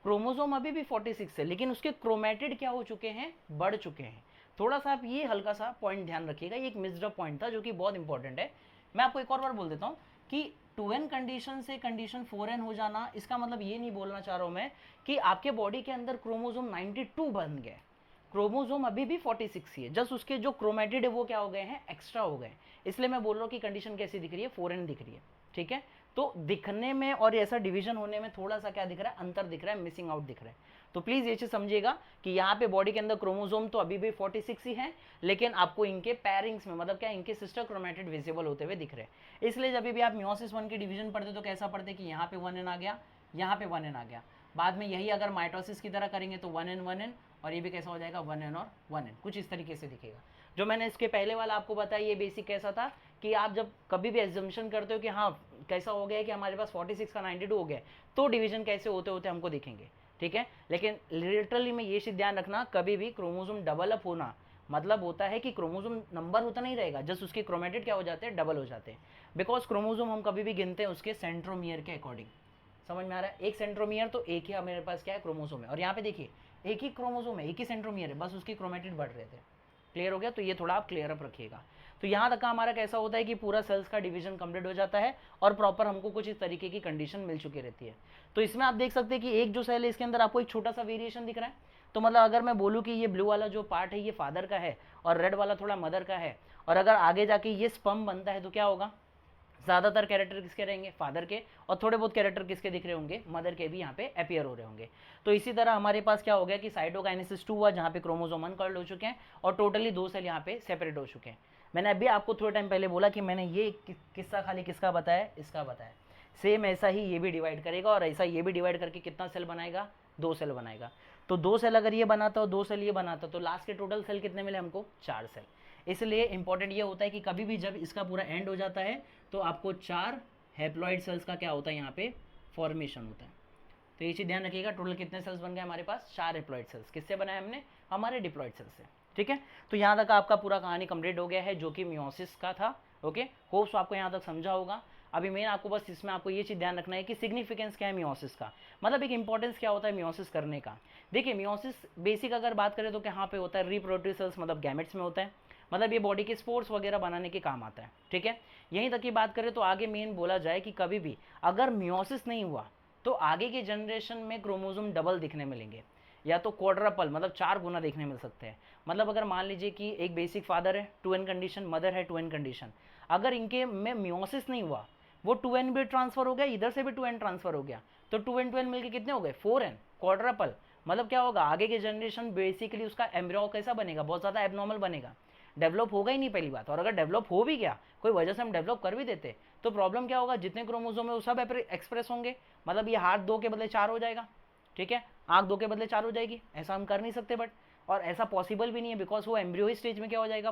क्रोमोसोम अभी भी 46 है, लेकिन उसके क्रोमेटिड क्या हो चुके हैं, बढ़ चुके हैं। थोड़ा सा आप ये हल्का सा पॉइंट ध्यान रखिएगा, ये एक मिस्ड अप पॉइंट था जो कि बहुत इंपॉर्टेंट है। मैं आपको एक और बार बोल देता हूँ कि 2n कंडीशन से कंडीशन 4n हो जाना इसका मतलब ये नहीं बोलना चाह रहा हूँ मैं कि आपके बॉडी के अंदर क्रोमोसोम 92 बन गए। क्रोमोसोम अभी भी 46 ही है, जस्ट उसके जो क्रोमेटिड है वो क्या हो गए हैं, एक्स्ट्रा हो गए। इसलिए मैं बोल रहा हूँ कि कंडीशन कैसी दिख रही है, 4n दिख रही है। ठीक है, तो दिखने में और ऐसा डिवीजन होने में थोड़ा सा क्या दिख रहा है, अंतर दिख रहा है, मिसिंग आउट दिख रहा है। तो प्लीज ये चीज समझिएगा कि यहाँ पे बॉडी के अंदर क्रोमोसोम तो अभी भी 46 ही है, लेकिन आपको इनके पैरिंग्स में मतलब क्या इनके सिस्टर क्रोमेटिड विजिबल होते हुए दिख रहे हैं। इसलिए जब भी आप मियोसिस 1 की डिवीजन पढ़ते तो कैसा पढ़ते कि यहाँ पे 1n आ गया, यहाँ पे 1n आ गया। बाद में यही अगर माइटोसिस की तरह करेंगे तो 1n 1n, और ये भी कैसा हो जाएगा 1n और 1n, कुछ इस तरीके से दिखेगा। जो मैंने इसके पहले वाला आपको बताया ये बेसिक कैसा था कि आप जब कभी भी एज्जम्पशन करते हो कि हाँ कैसा हो गया कि हमारे पास 46 का 92 हो गया, तो डिवीजन कैसे होते होते हमको दिखेंगे। ठीक है, लेकिन लिटरली में ये चीज ध्यान रखना, कभी भी क्रोमोसोम डेवलप होना मतलब होता है कि क्रोमोसोम नंबर होता नहीं रहेगा, जस्ट उसके क्रोमेटिड क्या हो जाते हैं, डबल हो जाते हैं। बिकॉज क्रोमोसोम हम कभी भी गिनते हैं उसके सेंट्रोमियर के अकॉर्डिंग। समझ में आ रहा है, एक सेंट्रोमियर तो एक ही मेरे पास क्या है, क्रोमोसोम है। और यहाँ पे देखिए एक ही क्रोमोसोम है, एक ही सेंट्रोमियर है, बस उसकी क्रोमेटिड बढ़ रहे थे। क्लियर हो गया, तो ये थोड़ा आप क्लियर अप रखिएगा। तो यहाँ तक का हमारा कैसा होता है कि पूरा सेल्स का डिवीजन कंप्लीट हो जाता है और प्रॉपर हमको कुछ इस तरीके की कंडीशन मिल चुकी रहती है। तो इसमें आप देख सकते हैं कि एक जो सेल है इसके अंदर आपको एक छोटा सा वेरिएशन दिख रहा है। तो मतलब अगर मैं बोलूँ कि ये ब्लू वाला जो पार्ट है ये फादर का है और रेड वाला थोड़ा मदर का है, और अगर आगे जाके ये स्पर्म बनता है तो क्या होगा, ज़्यादातर कैरेक्टर किसके रहेंगे, फादर के, और थोड़े बहुत कैरेक्टर किसके दिख रहे होंगे, मदर के भी यहाँ पे अपियर हो रहे होंगे। तो इसी तरह हमारे पास क्या हो गया कि साइटोकाइनेसिस 2 हुआ जहाँ पे क्रोमोसोम अनकर्ल्ड हो चुके हैं और टोटली 2 सेल यहाँ पे सेपरेट हो चुके हैं। मैंने अभी आपको थोड़े टाइम पहले बोला कि मैंने ये किस्सा खाली किसका बताया, इसका बताया। सेम ऐसा ही ये भी डिवाइड करेगा और ऐसा ये भी डिवाइड करके कितना सेल बनाएगा, 2 सेल बनाएगा। तो 2 सेल अगर ये बनाता और 2 सेल ये बनाता तो लास्ट के टोटल सेल कितने मिले हमको, 4 सेल। इसलिए इंपॉर्टेंट ये होता है कि कभी भी जब इसका पूरा एंड हो जाता है तो आपको 4 हैप्लॉइड सेल्स का क्या होता है, यहाँ पे फॉर्मेशन होता है। तो ये चीज ध्यान रखिएगा, टोटल कितने सेल्स बन गए हमारे पास, 4 हैप्लॉइड सेल्स। किससे बनाए हमने, हमारे डिप्लॉइड सेल्स से। ठीक है, तो यहाँ तक आपका पूरा कहानी कंप्लीट हो गया है जो कि मियोसिस का था। ओके, होप्स आपको यहाँ तक समझा होगा। अभी मेन आपको बस इसमें आपको ये चीज़ ध्यान रखना है कि सिग्निफिकेंस क्या है मियोसिस का, मतलब एक इंपॉर्टेंस क्या होता है मियोसिस करने का। देखिए मियोसिस बेसिक अगर बात करें तो कहाँ पे होता है, रिप्रोडक्टिव सेल्स मतलब गैमेट्स में होता है। मतलब ये बॉडी के स्पोर्ट्स वगैरह बनाने के काम आता है, ठीक है। यहीं तक की बात करें तो आगे मेन बोला जाए कि कभी भी अगर मियोसिस नहीं हुआ तो आगे के जनरेशन में क्रोमोसोम डबल दिखने मिलेंगे, या तो क्वाड्रपल मतलब 4 गुना देखने मिल सकते हैं। मतलब अगर मान लीजिए कि एक बेसिक फादर है 2n कंडीशन, मदर है 2n कंडीशन, अगर इनके में मियोसिस नहीं हुआ, वो 2n भी ट्रांसफर हो गया, इधर से भी 2n ट्रांसफर हो गया, तो 2n 2n मिलके कितने हो गए 4n, क्वाड्रपल। मतलब क्या होगा, आगे के जनरेशन बेसिकली उसका एम्ब्रियो कैसा बनेगा, बहुत ज़्यादा एबनॉर्मल बनेगा, डेवलप होगा ही नहीं पहली बात। और अगर डेवलप हो भी गया, कोई वजह से हम डेवलप कर भी देते, तो प्रॉब्लम क्या होगा, जितने क्रोमोसोम है वो सब एक्सप्रेस होंगे। मतलब ये हाथ 2 के बदले 4 हो जाएगा, ठीक है, आंख 2 के बदले 4 हो जाएगी, ऐसा हम कर नहीं सकते बट, और ऐसा पॉसिबल भी नहीं है बिकॉज वो एम्ब्रियो स्टेज में क्या हो जाएगा,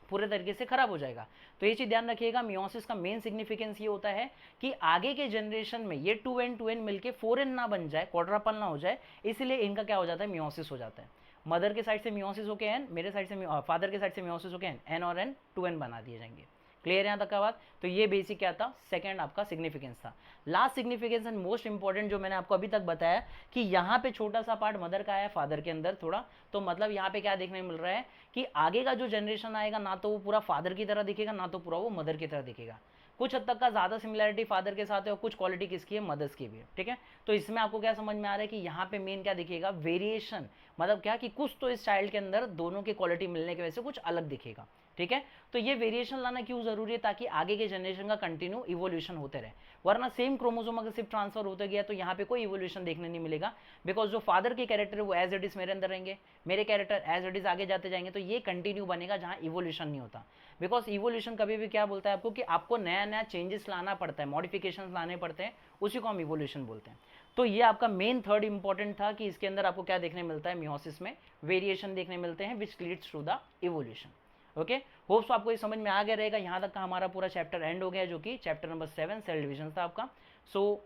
पूरे तरीके से खराब हो जाएगा। तो ये चीज़ ध्यान रखिएगा, मियोसिस का मेन सिग्निफिकेंस ये होता है कि आगे के जनरेशन में ये 2n 2n मिलके 4n ना बन जाए, क्वाड्रपल ना हो जाए, इसलिए इनका क्या हो जाता है, मियोसिस हो जाता है। मदर के साइड से मियोसिस होके एन, मेरे साइड से फादर के साइड से मियोसिस होके एन और एन 2n बना दिए जाएंगे। क्लियर यहाँ तक का बात। तो ये बेसिक क्या था, सेकंड आपका सिग्निफिकेंस था। Last significance and most important जो मैंने आपको अभी तक बताया कि यहाँ पे छोटा सा पार्ट मदर का है, फादर के अंदर थोड़ा, तो मतलब यहाँ पे क्या देखने मिल रहा है कि आगे का जो जनरेशन आएगा ना तो वो पूरा फादर की तरह दिखेगा, ना तो पूरा वो मदर की तरह दिखेगा। कुछ हद तक का ज़्यादा सिमिलरिटी फादर के साथ है और कुछ क्वालिटी किसकी है, मदर्स की भी है, ठीक है। तो इसमें आपको क्या समझ में आ रहा है कि यहाँ पे मेन क्या दिखेगा, वेरिएशन, मतलब क्या कि कुछ तो इस चाइल्ड के अंदर दोनों की क्वालिटी मिलने की वजह से कुछ अलग दिखेगा, ठीक है। तो ये वेरिएशन लाना क्यों जरूरी है, ताकि आगे के जनरेशन का कंटिन्यू इवोल्यूशन होते रहे, वरना सेम क्रोमोसोम अगर सिर्फ ट्रांसफर होते गया तो यहाँ पे कोई इवोल्यूशन देखने नहीं मिलेगा, बिकॉज जो फादर के कैरेक्टर है वो एज इट इज मेरे अंदर रहेंगे, मेरे कैरेक्टर एज इट इज आगे जाते जाएंगे, तो ये कंटिन्यू बनेगा जहाँ इवोल्यूशन नहीं होता। बिकॉज इवोल्यूशन कभी भी क्या बोलता है आपको कि आपको नया नया चेंजेस लाना पड़ता है, मॉडिफिकेशन लाने पड़ते हैं, उसी को हम इवोल्यूशन बोलते हैं। तो ये आपका मेन थर्ड इंपॉर्टेंट था कि इसके अंदर आपको क्या देखने मिलता है, मियोसिस में वेरिएशन देखने मिलते हैं which leads to the evolution. Okay, hopes आपको ये समझ में आ गया रहेगा। यहाँ तक का हमारा पूरा चैप्टर एंड हो गया, जो कि चैप्टर नंबर 7 सेल डिविजन था आपका। सो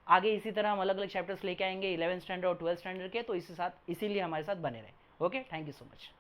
आगे इसी तरह हम अलग अलग चैप्टर्स लेके आएंगे 11th स्टैंडर्ड और 12th स्टैंडर्ड के, तो इसी साथ इसीलिए हमारे साथ बने रहे। Okay, thank you so much.